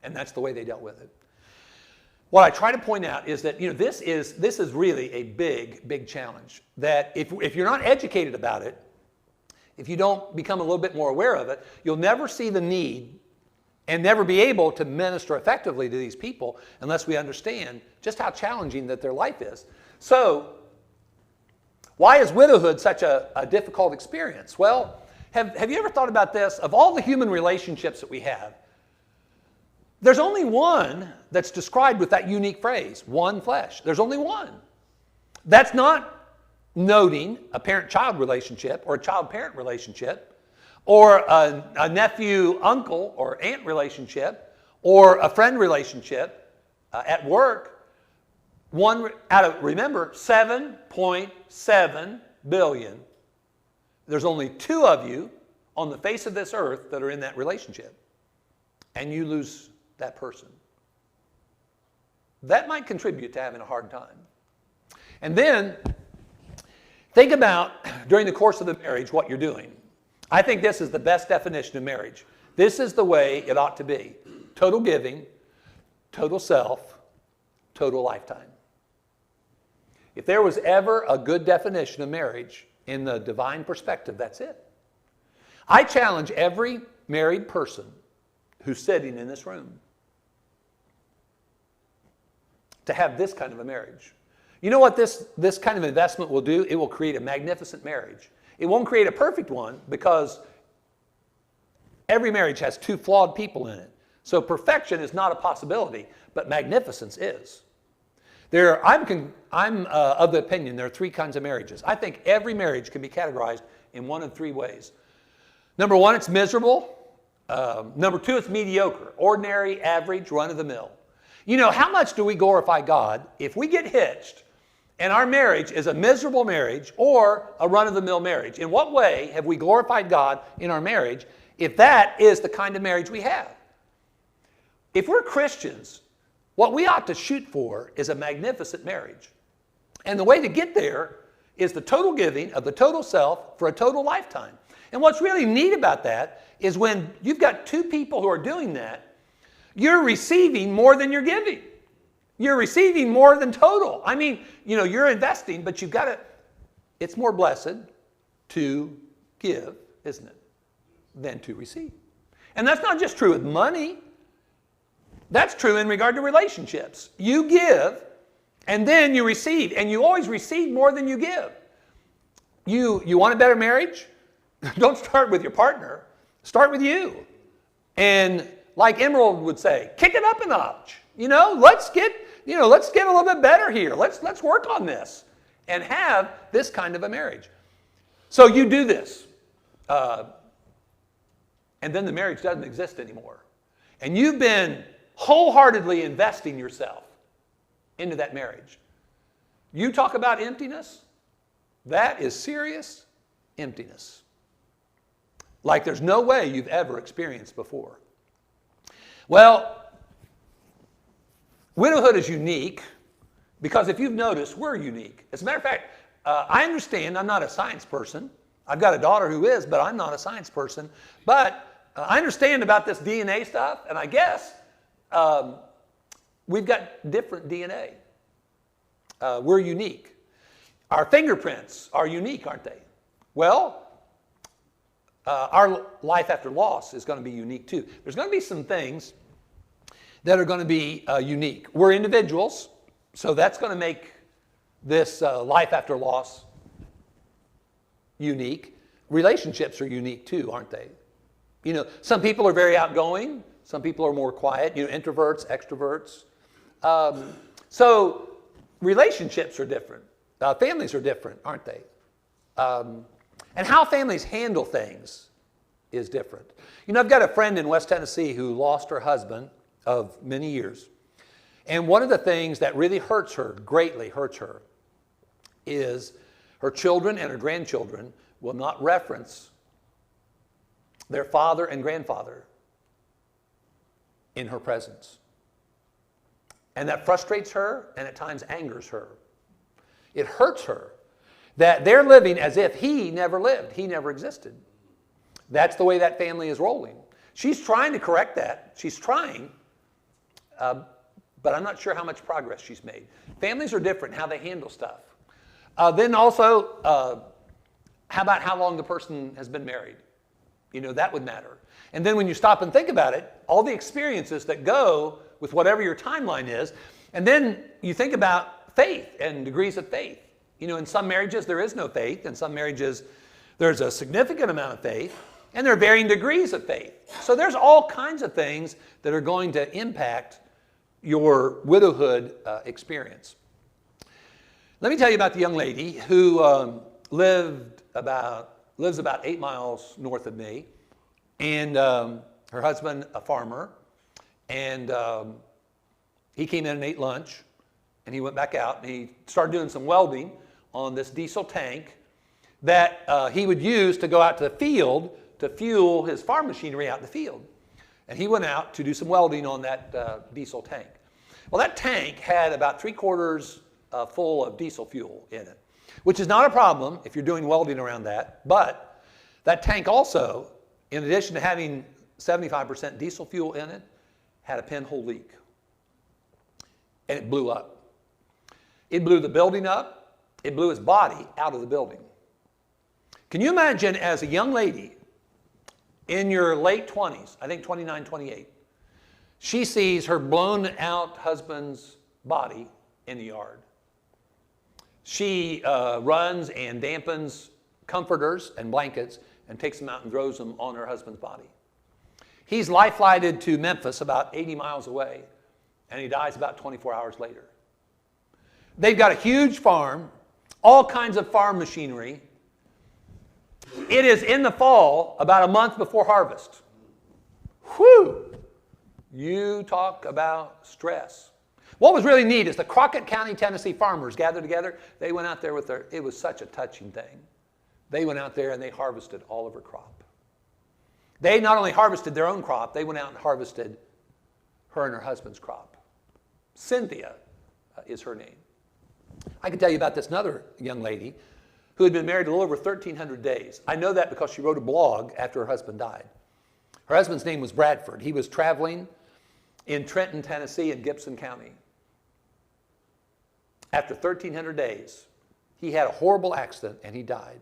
And that's the way they dealt with it. What I try to point out is that, this is really a big, big challenge. That if you're not educated about it, if you don't become a little bit more aware of it, you'll never see the need and never be able to minister effectively to these people unless we understand just how challenging that their life is. So, why is widowhood such a difficult experience? Well, have you ever thought about this? Of all the human relationships that we have, there's only one that's described with that unique phrase, one flesh. There's only one. That's not noting a parent-child relationship or a child-parent relationship or a nephew-uncle or aunt relationship or a friend relationship at work. Remember, 7.7 billion. There's only 2 of you on the face of this earth that are in that relationship. And you lose that person. That might contribute to having a hard time. And then, think about, during the course of the marriage, what you're doing. I think this is the best definition of marriage. This is the way it ought to be. Total giving, total self, total lifetime. If there was ever a good definition of marriage in the divine perspective, that's it. I challenge every married person who's sitting in this room to have this kind of a marriage. You know what this kind of investment will do? It will create a magnificent marriage. It won't create a perfect one because every marriage has 2 flawed people in it. So perfection is not a possibility, but magnificence is. I'm of the opinion there are 3 kinds of marriages. I think every marriage can be categorized in one of 3 ways. Number 1, it's miserable. Number 2, it's mediocre, ordinary, average, run-of-the-mill. How much do we glorify God if we get hitched and our marriage is a miserable marriage or a run-of-the-mill marriage? In what way have we glorified God in our marriage if that is the kind of marriage we have? If we're Christians, what we ought to shoot for is a magnificent marriage. And the way to get there is the total giving of the total self for a total lifetime. And what's really neat about that is when you've got 2 people who are doing that, you're receiving more than you're giving. You're receiving more than total. I mean, you're investing, but it's more blessed to give, isn't it, than to receive. And that's not just true with money. That's true in regard to relationships. You give, and then you receive, and you always receive more than you give. You want a better marriage? Don't start with your partner. Start with you. And like Emerald would say, kick it up a notch. Let's get a little bit better here. Let's work on this and have this kind of a marriage. So you do this, and then the marriage doesn't exist anymore. And you've been wholeheartedly investing yourself into that marriage. You talk about emptiness, that is serious emptiness. Like there's no way you've ever experienced before. Well, widowhood is unique because if you've noticed, we're unique. As a matter of fact, I understand I'm not a science person. I've got a daughter who is, but I'm not a science person. But I understand about this DNA stuff, and I guess we've got different DNA. We're unique. Our fingerprints are unique, aren't they? Well, our life after loss is going to be unique too. There's going to be some things that are going to be unique. We're individuals, so that's going to make this life after loss unique. Relationships are unique too, aren't they? Some people are very outgoing. Some people are more quiet. Introverts, extroverts. So relationships are different. Families are different, aren't they? And how families handle things is different. You know, I've got a friend in West Tennessee who lost her husband of many years. And one of the things that really hurts her, greatly hurts her, is her children and her grandchildren will not reference their father and grandfather in her presence. And that frustrates her and at times angers her. It hurts her that they're living as if he never lived, he never existed. That's the way that family is rolling. She's trying to correct that. She's trying, but I'm not sure how much progress she's made. Families are different, how they handle stuff. Then also, how about how long the person has been married? You know, that would matter. And then when you stop and think about it, all the experiences that go with whatever your timeline is, and then you think about faith and degrees of faith. You know, in some marriages there is no faith. In some marriages there's a significant amount of faith, and there are varying degrees of faith. So there's all kinds of things that are going to impact your widowhood experience. Let me tell you about the young lady who lives about 8 miles north of me, and her husband, a farmer, and he came in and ate lunch, and he went back out, and he started doing some welding on this diesel tank that he would use to go out to the field to fuel his farm machinery out in the field. And he went out to do some welding on that diesel tank. Well, that tank had about 3/4 full of diesel fuel in it, which is not a problem if you're doing welding around that. But that tank also, in addition to having 75% diesel fuel in it, had a pinhole leak. And it blew up. It blew the building up. It blew his body out of the building. Can you imagine, as a young lady in your late 20s, I think 29, 28, she sees her blown out husband's body in the yard. She runs and dampens comforters and blankets and takes them out and throws them on her husband's body. He's life-flighted to Memphis, about 80 miles away, and he dies about 24 hours later. They've got a huge farm, all kinds of farm machinery. It is in the fall, about a month before harvest. Whew! You talk about stress. What was really neat is the Crockett County, Tennessee farmers gathered together. They went out there with it was such a touching thing. They went out there and they harvested all of her crop. They not only harvested their own crop, they went out and harvested her and her husband's crop. Cynthia is her name. I can tell you about this another young lady who had been married a little over 1,300 days. I know that because she wrote a blog after her husband died. Her husband's name was Bradford. He was traveling in Trenton, Tennessee, in Gibson County. After 1,300 days, he had a horrible accident and he died.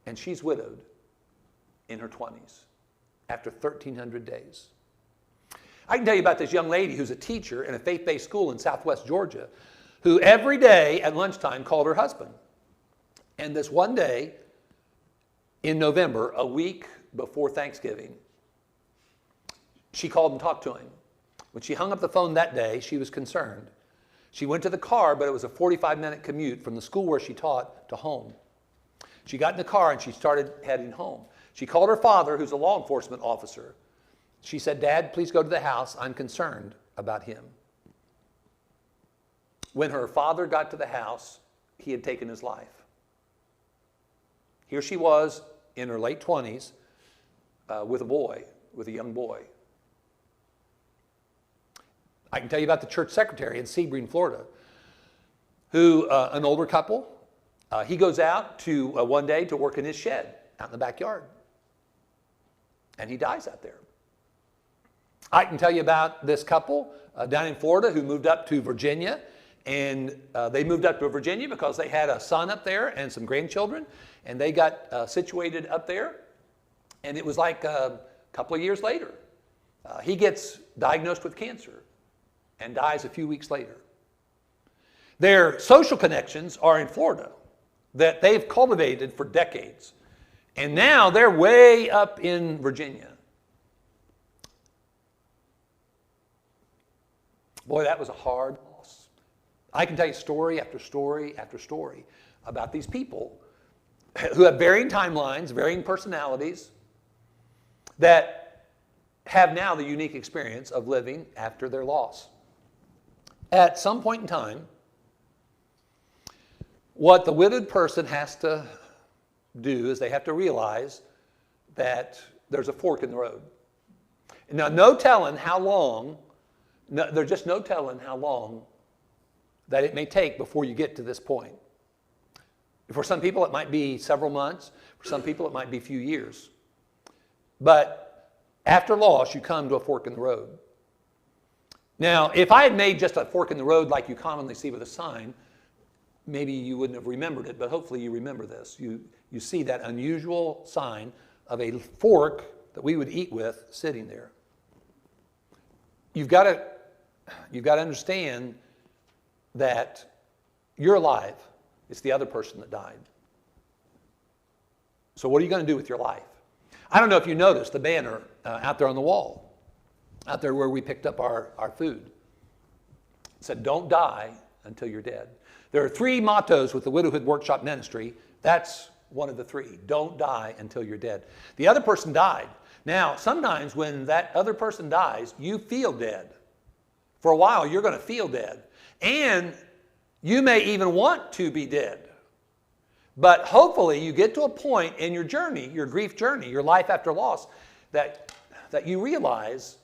And she's widowed in her 20s after 1,300 days. I can tell you about this young lady who's a teacher in a faith-based school in southwest Georgia who every day at lunchtime called her husband. And this one day in November, a week before Thanksgiving, she called and talked to him. When she hung up the phone that day, she was concerned. She went to the car, but it was a 45-minute commute from the school where she taught to home. She got in the car and she started heading home. She called her father, who's a law enforcement officer. She said, "Dad, please go to the house. I'm concerned about him." When her father got to the house, he had taken his life. Here she was in her late 20s with a young boy. I can tell you about the church secretary in Sebring, Florida, who, an older couple, he goes out to one day to work in his shed out in the backyard. And he dies out there. I can tell you about this couple down in Florida who moved up to Virginia. And they moved up to Virginia because they had a son up there and some grandchildren. And they got situated up there. And it was like a couple of years later, he gets diagnosed with cancer and dies a few weeks later. Their social connections are in Florida that they've cultivated for decades. And now they're way up in Virginia. Boy, that was a hard loss. I can tell you story after story after story about these people who have varying timelines, varying personalities, that have now the unique experience of living after their loss. At some point in time, what the widowed person has to do is they have to realize that there's a fork in the road. Now, no telling how long, there's just no telling how long that it may take before you get to this point. For some people, it might be several months. For some people, it might be a few years. But after loss, you come to a fork in the road. Now, if I had made just a fork in the road like you commonly see with a sign, maybe you wouldn't have remembered it, but hopefully you remember this. You see that unusual sign of a fork that we would eat with sitting there. You've got to understand that you're alive. It's the other person that died. So what are you going to do with your life? I don't know if you noticed the banner out there on the wall, out there where we picked up our food. It said, "Don't die until you're dead." There are 3 mottos with the Widowhood Workshop Ministry. That's one of the 3. Don't die until you're dead. The other person died. Now, sometimes when that other person dies, you feel dead. For a while, you're going to feel dead. And you may even want to be dead. But hopefully, you get to a point in your journey, your grief journey, your life after loss, that you realize,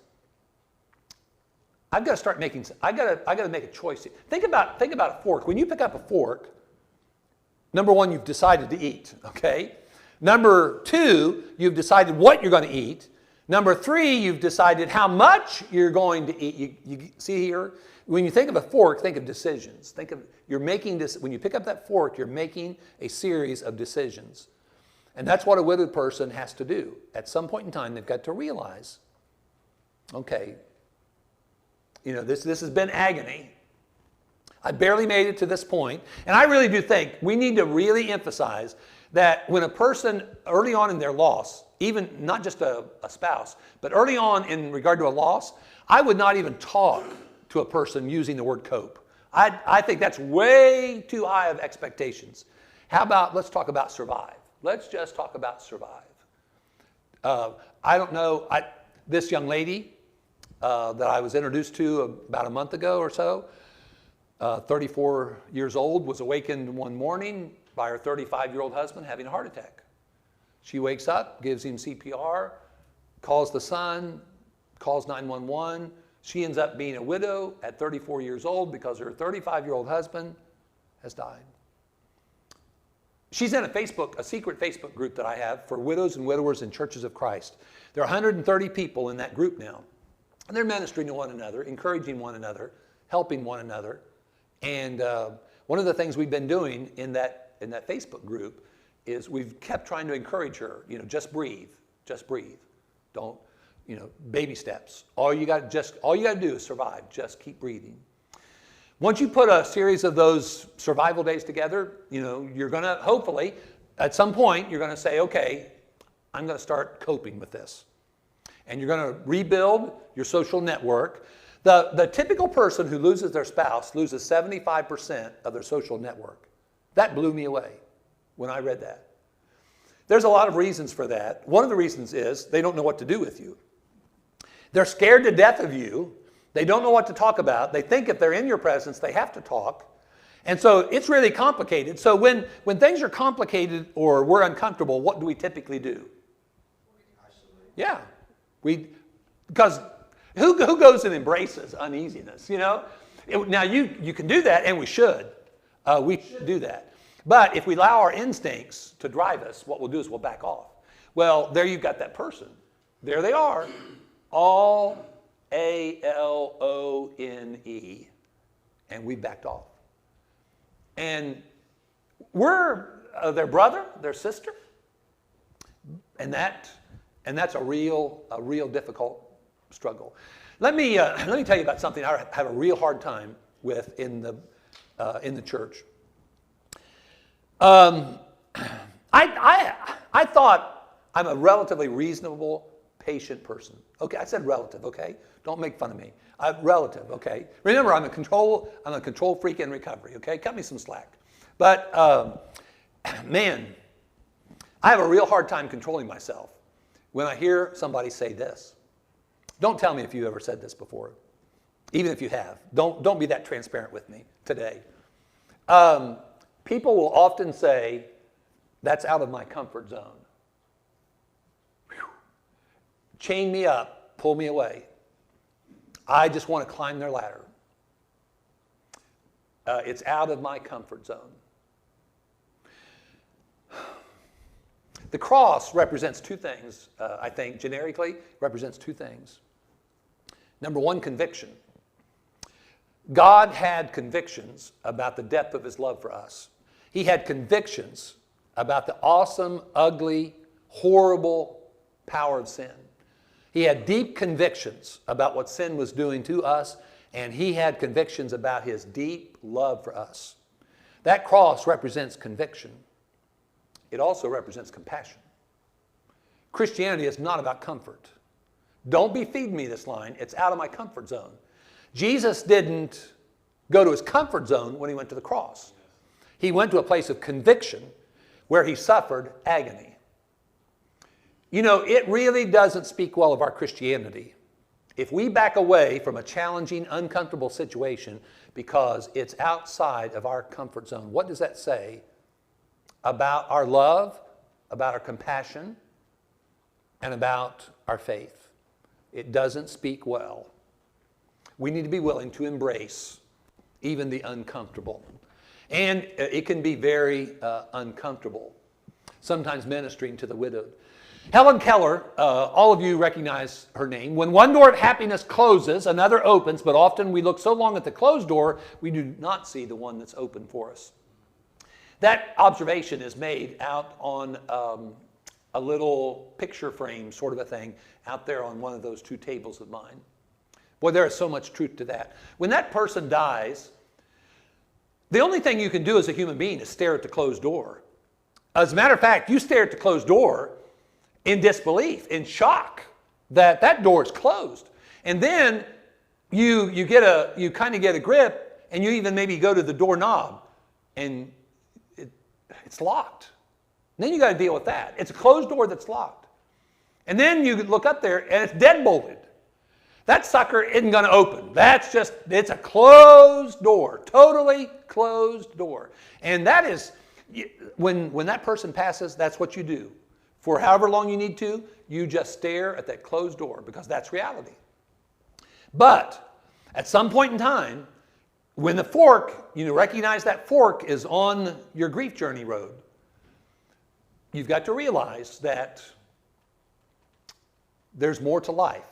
I've got to start making, I got to make a choice. Think about a fork. When you pick up a fork, number 1, you've decided to eat, okay? Number 2, you've decided what you're going to eat. Number 3, you've decided how much you're going to eat. You see here? When you think of a fork, think of decisions. When you pick up that fork, you're making a series of decisions. And that's what a widowed person has to do. At some point in time, they've got to realize, okay, this has been agony. I barely made it to this point. And I really do think we need to really emphasize that when a person early on in their loss, even not just a spouse, but early on in regard to a loss, I would not even talk to a person using the word cope. I think that's way too high of expectations. How about let's talk about survive? Let's just talk about survive. I don't know, this young lady that I was introduced to about a month ago or so, 34 years old, was awakened one morning by her 35-year-old husband having a heart attack. She wakes up, gives him CPR, calls the son, calls 911. She ends up being a widow at 34 years old because her 35-year-old husband has died. She's in a secret Facebook group that I have for widows and widowers in Churches of Christ. There are 130 people in that group now. And they're ministering to one another, encouraging one another, helping one another. And one of the things we've been doing in that Facebook group is we've kept trying to encourage her, just breathe, don't, baby steps. All you got to do is survive. Just keep breathing. Once you put a series of those survival days together, you're going to, hopefully, at some point, you're going to say, okay, I'm going to start coping with this. And you're going to rebuild your social network. The typical person who loses their spouse loses 75% of their social network. That blew me away when I read that. There's a lot of reasons for that. One of the reasons is they don't know what to do with you. They're scared to death of you. They don't know what to talk about. They think if they're in your presence, they have to talk. And so it's really complicated. So when things are complicated or we're uncomfortable, what do we typically do? Yeah. Because who goes and embraces uneasiness, Now, you can do that, and we should. We should do that. But if we allow our instincts to drive us, what we'll do is we'll back off. Well, there you've got that person. There they are. All A-L-O-N-E. And we backed off. And we're their brother, their sister. And that's a real difficult struggle. Let me tell you about something I have a real hard time with in the church. I thought I'm a relatively reasonable, patient person. Okay, I said relative. Okay, don't make fun of me. Relative. Okay. Remember, I'm a control freak in recovery. Okay, cut me some slack. But man, I have a real hard time controlling myself when I hear somebody say this. Don't tell me if you ever said this before, even if you have. Don't be that transparent with me today. People will often say, that's out of my comfort zone. Whew. Chain me up, pull me away. I just want to climb their ladder. It's out of my comfort zone. The cross represents two things, I think, generically, represents two things. Number one, conviction. God had convictions about the depth of his love for us. He had convictions about the awesome, ugly, horrible power of sin. He had deep convictions about what sin was doing to us, and he had convictions about his deep love for us. That cross represents conviction. It also represents compassion. Christianity is not about comfort. Don't be feeding me this line. It's out of my comfort zone. Jesus didn't go to his comfort zone when he went to the cross. He went to a place of conviction where he suffered agony. You know, it really doesn't speak well of our Christianity if we back away from a challenging, uncomfortable situation because it's outside of our comfort zone. What does that say about our love, about our compassion, and about our faith? It doesn't speak well. We need to be willing to embrace even the uncomfortable. And it can be very uncomfortable, sometimes ministering to the widowed. Helen Keller, all of you recognize her name. When one door of happiness closes, another opens, but often we look so long at the closed door, we do not see the one that's open for us. That observation is made out on a little picture frame sort of a thing out there on one of those two tables of mine. Boy, there is so much truth to that. When that person dies, the only thing you can do as a human being is stare at the closed door. As a matter of fact, you stare at the closed door in disbelief, in shock that that door is closed. And then you kind of get a grip, and you even maybe go to the doorknob, and it's locked. And then you got to deal with that. It's a closed door that's locked. And then you look up there, and it's deadbolted. That sucker isn't going to open. It's a closed door, totally closed door. And that is, when that person passes, that's what you do. For however long you need to, you just stare at that closed door because that's reality. But at some point in time, when the fork, recognize that fork is on your grief journey road, you've got to realize that there's more to life.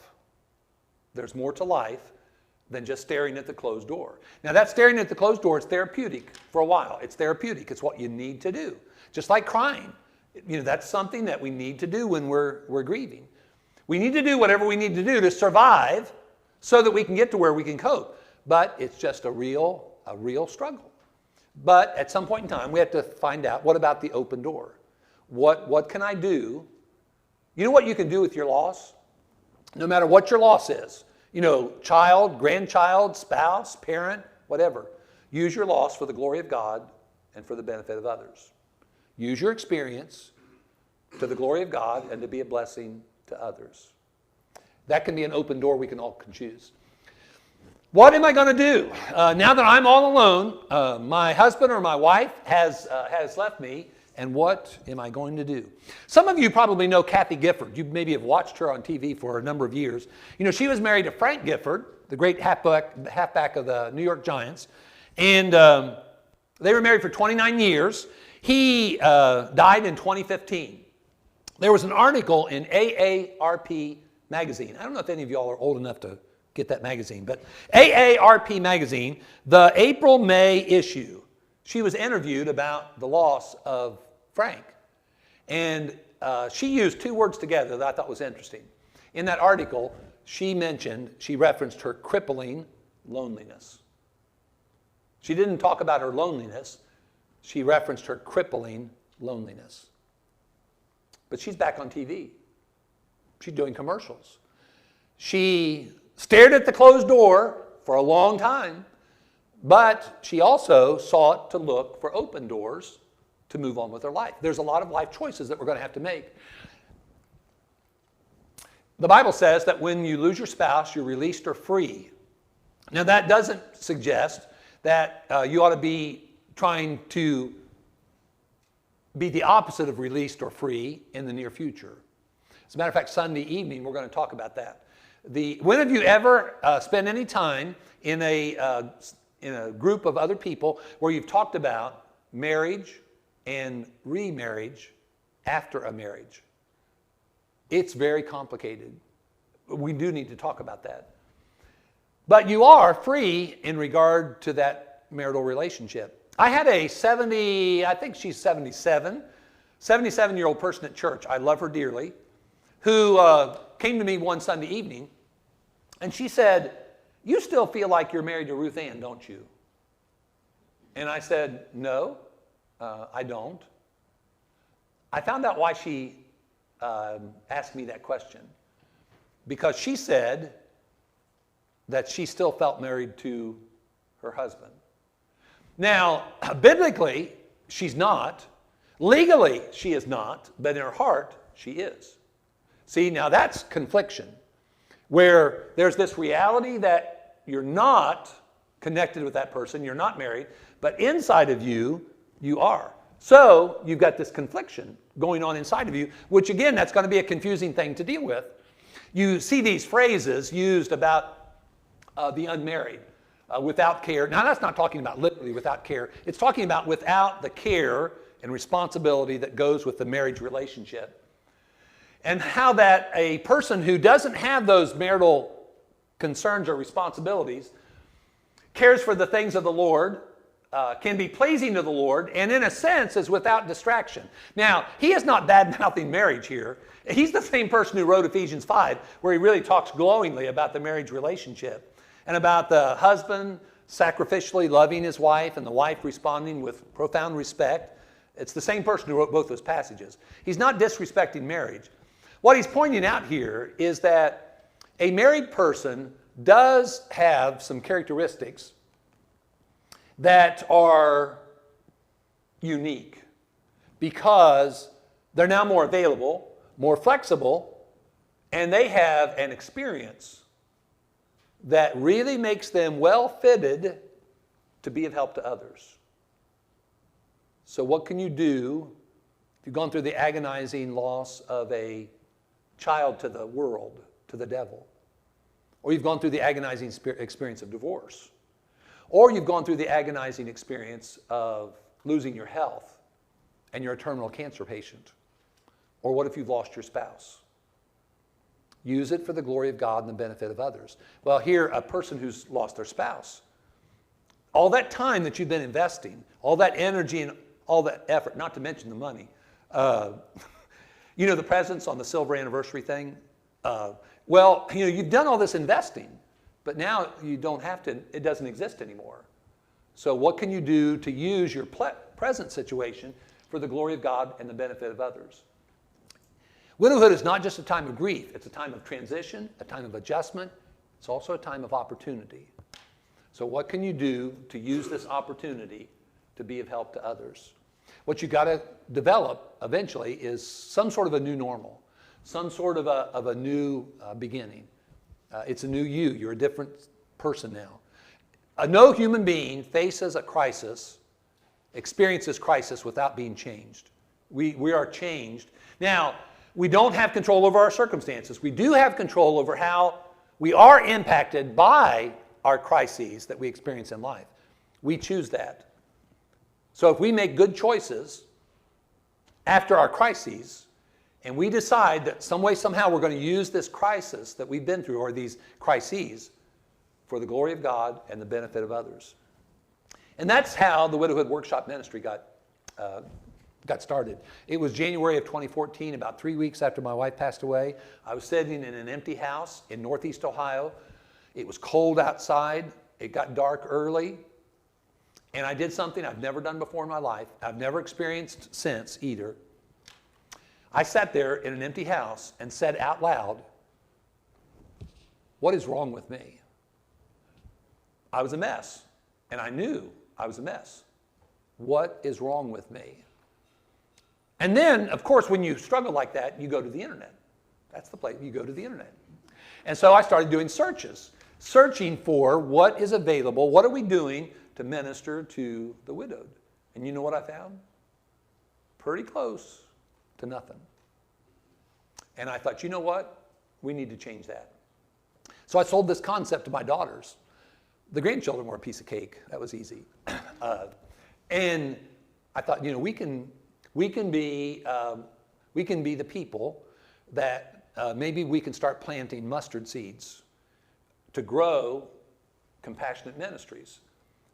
There's more to life than just staring at the closed door. Now, that staring at the closed door is therapeutic for a while. It's therapeutic. It's what you need to do. Just like crying. That's something that we need to do when we're grieving. We need to do whatever we need to do to survive so that we can get to where we can cope. But it's just a real struggle. But at some point in time, we have to find out, what about the open door? What can I do? You know what you can do with your loss? No matter what your loss is, child, grandchild, spouse, parent, whatever. Use your loss for the glory of God and for the benefit of others. Use your experience to the glory of God and to be a blessing to others. That can be an open door we can all choose. What am I going to do? Now that I'm all alone, my husband or my wife has left me, and what am I going to do? Some of you probably know Kathy Gifford. You maybe have watched her on TV for a number of years. She was married to Frank Gifford, the great halfback of the New York Giants, and they were married for 29 years. He died in 2015. There was an article in AARP magazine. I don't know if any of y'all are old enough to get that magazine, but AARP magazine, the April-May issue, she was interviewed about the loss of Frank. And she used two words together that I thought was interesting. In that article, she referenced her crippling loneliness. She didn't talk about her loneliness. She referenced her crippling loneliness. But she's back on TV. She's doing commercials. She stared at the closed door for a long time, but she also sought to look for open doors to move on with their life. There's a lot of life choices that we're going to have to make. The Bible says that when you lose your spouse, you're released or free. Now, that doesn't suggest that you ought to be trying to be the opposite of released or free in the near future. As a matter of fact, Sunday evening, we're going to talk about that. When have you ever spent any time in a group of other people where you've talked about marriage and remarriage after a marriage? It's very complicated. We do need to talk about that. But you are free in regard to that marital relationship. I had a 77-year-old person at church, I love her dearly, who came to me one Sunday evening, and she said, "You still feel like you're married to Ruth Ann, don't you?" And I said, "No, I don't." I found out why she asked me that question. Because she said that she still felt married to her husband. Now, biblically, she's not. Legally, she is not. But in her heart, she is. See, now that's confliction, where there's this reality that you're not connected with that person, you're not married, but inside of you, you are. So you've got this confliction going on inside of you, which again, that's going to be a confusing thing to deal with. You see these phrases used about the unmarried, without care. Now, that's not talking about literally without care. It's talking about without the care and responsibility that goes with the marriage relationship. And how that a person who doesn't have those marital concerns or responsibilities cares for the things of the Lord, can be pleasing to the Lord, and in a sense is without distraction. Now, he is not bad-mouthing marriage here. He's the same person who wrote Ephesians 5, where he really talks glowingly about the marriage relationship and about the husband sacrificially loving his wife and the wife responding with profound respect. It's the same person who wrote both those passages. He's not disrespecting marriage. What he's pointing out here is that a married person does have some characteristics that are unique because they're now more available, more flexible, and they have an experience that really makes them well fitted to be of help to others. So what can you do if you've gone through the agonizing loss of a child to the world, to the devil? Or you've gone through the agonizing experience of divorce? Or you've gone through the agonizing experience of losing your health and you're a terminal cancer patient? Or what if you've lost your spouse? Use it for the glory of God and the benefit of others. Well, here, a person who's lost their spouse, all that time that you've been investing, all that energy and all that effort, not to mention the money, you know, the presents on the silver anniversary thing? Well, you know, you've done all this investing, but now you don't have to, it doesn't exist anymore. So what can you do to use your present situation for the glory of God and the benefit of others? Widowhood is not just a time of grief. It's a time of transition, a time of adjustment. It's also a time of opportunity. So what can you do to use this opportunity to be of help to others? What you got to develop eventually is some sort of a new normal, some sort of a new beginning. It's a new you. You're a different person now. No human being faces a crisis, experiences crisis without being changed. We are changed. Now, we don't have control over our circumstances. We do have control over how we are impacted by our crises that we experience in life. We choose that. So if we make good choices after our crises, and we decide that some way, somehow, we're going to use this crisis that we've been through, or these crises, for the glory of God and the benefit of others. And that's how the Widowhood Workshop Ministry got started. It was January of 2014, about 3 weeks after my wife passed away. I was sitting in an empty house in Northeast Ohio. It was cold outside. It got dark early. And I did something I've never done before in my life. I've never experienced since either. I sat there in an empty house and said out loud, "What is wrong with me?" I was a mess, and I knew I was a mess. What is wrong with me? And then, of course, when you struggle like that, you go to the internet. That's the place. You go to the internet. And so I started doing searches, searching for what is available, what are we doing to minister to the widowed. And you know what I found? Pretty close to nothing. And I thought, you know what? We need to change that. So I sold this concept to my daughters. The grandchildren were a piece of cake. That was easy. And I thought, you know, we can be the people that maybe we can start planting mustard seeds to grow compassionate ministries,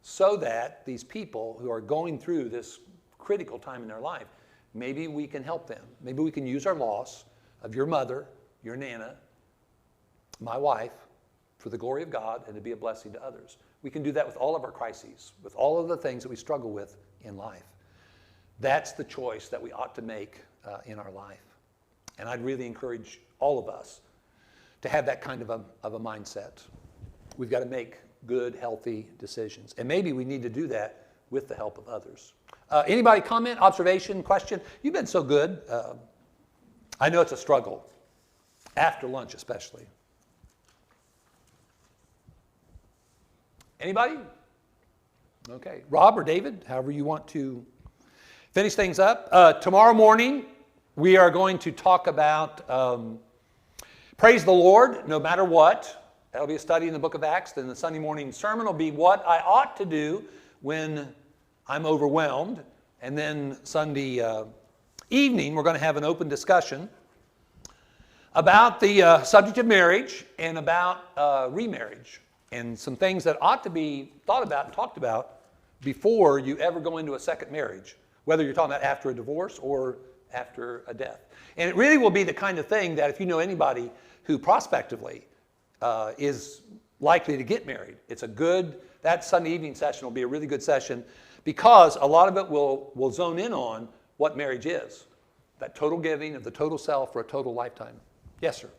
so that these people who are going through this critical time in their life, maybe we can help them. Maybe we can use our loss of your mother, your Nana, my wife, for the glory of God and to be a blessing to others. We can do that with all of our crises, with all of the things that we struggle with in life. That's the choice that we ought to make in our life. And I'd really encourage all of us to have that kind of a mindset. We've got to make good, healthy decisions. And maybe we need to do that with the help of others. Anybody comment, observation, question? You've been so good. I know it's a struggle, after lunch especially. Anybody? Okay. Rob or David, however you want to finish things up. Tomorrow morning, we are going to talk about praise the Lord no matter what. That'll be a study in the book of Acts. Then the Sunday morning sermon will be what I ought to do when I'm overwhelmed. And then Sunday evening, we're going to have an open discussion about the subject of marriage and about remarriage, and some things that ought to be thought about and talked about before you ever go into a second marriage, whether you're talking about after a divorce or after a death. And it really will be the kind of thing that if you know anybody who prospectively is likely to get married, that Sunday evening session will be a really good session, because a lot of it will zone in on what marriage is, that total giving of the total self for a total lifetime. Yes, sir.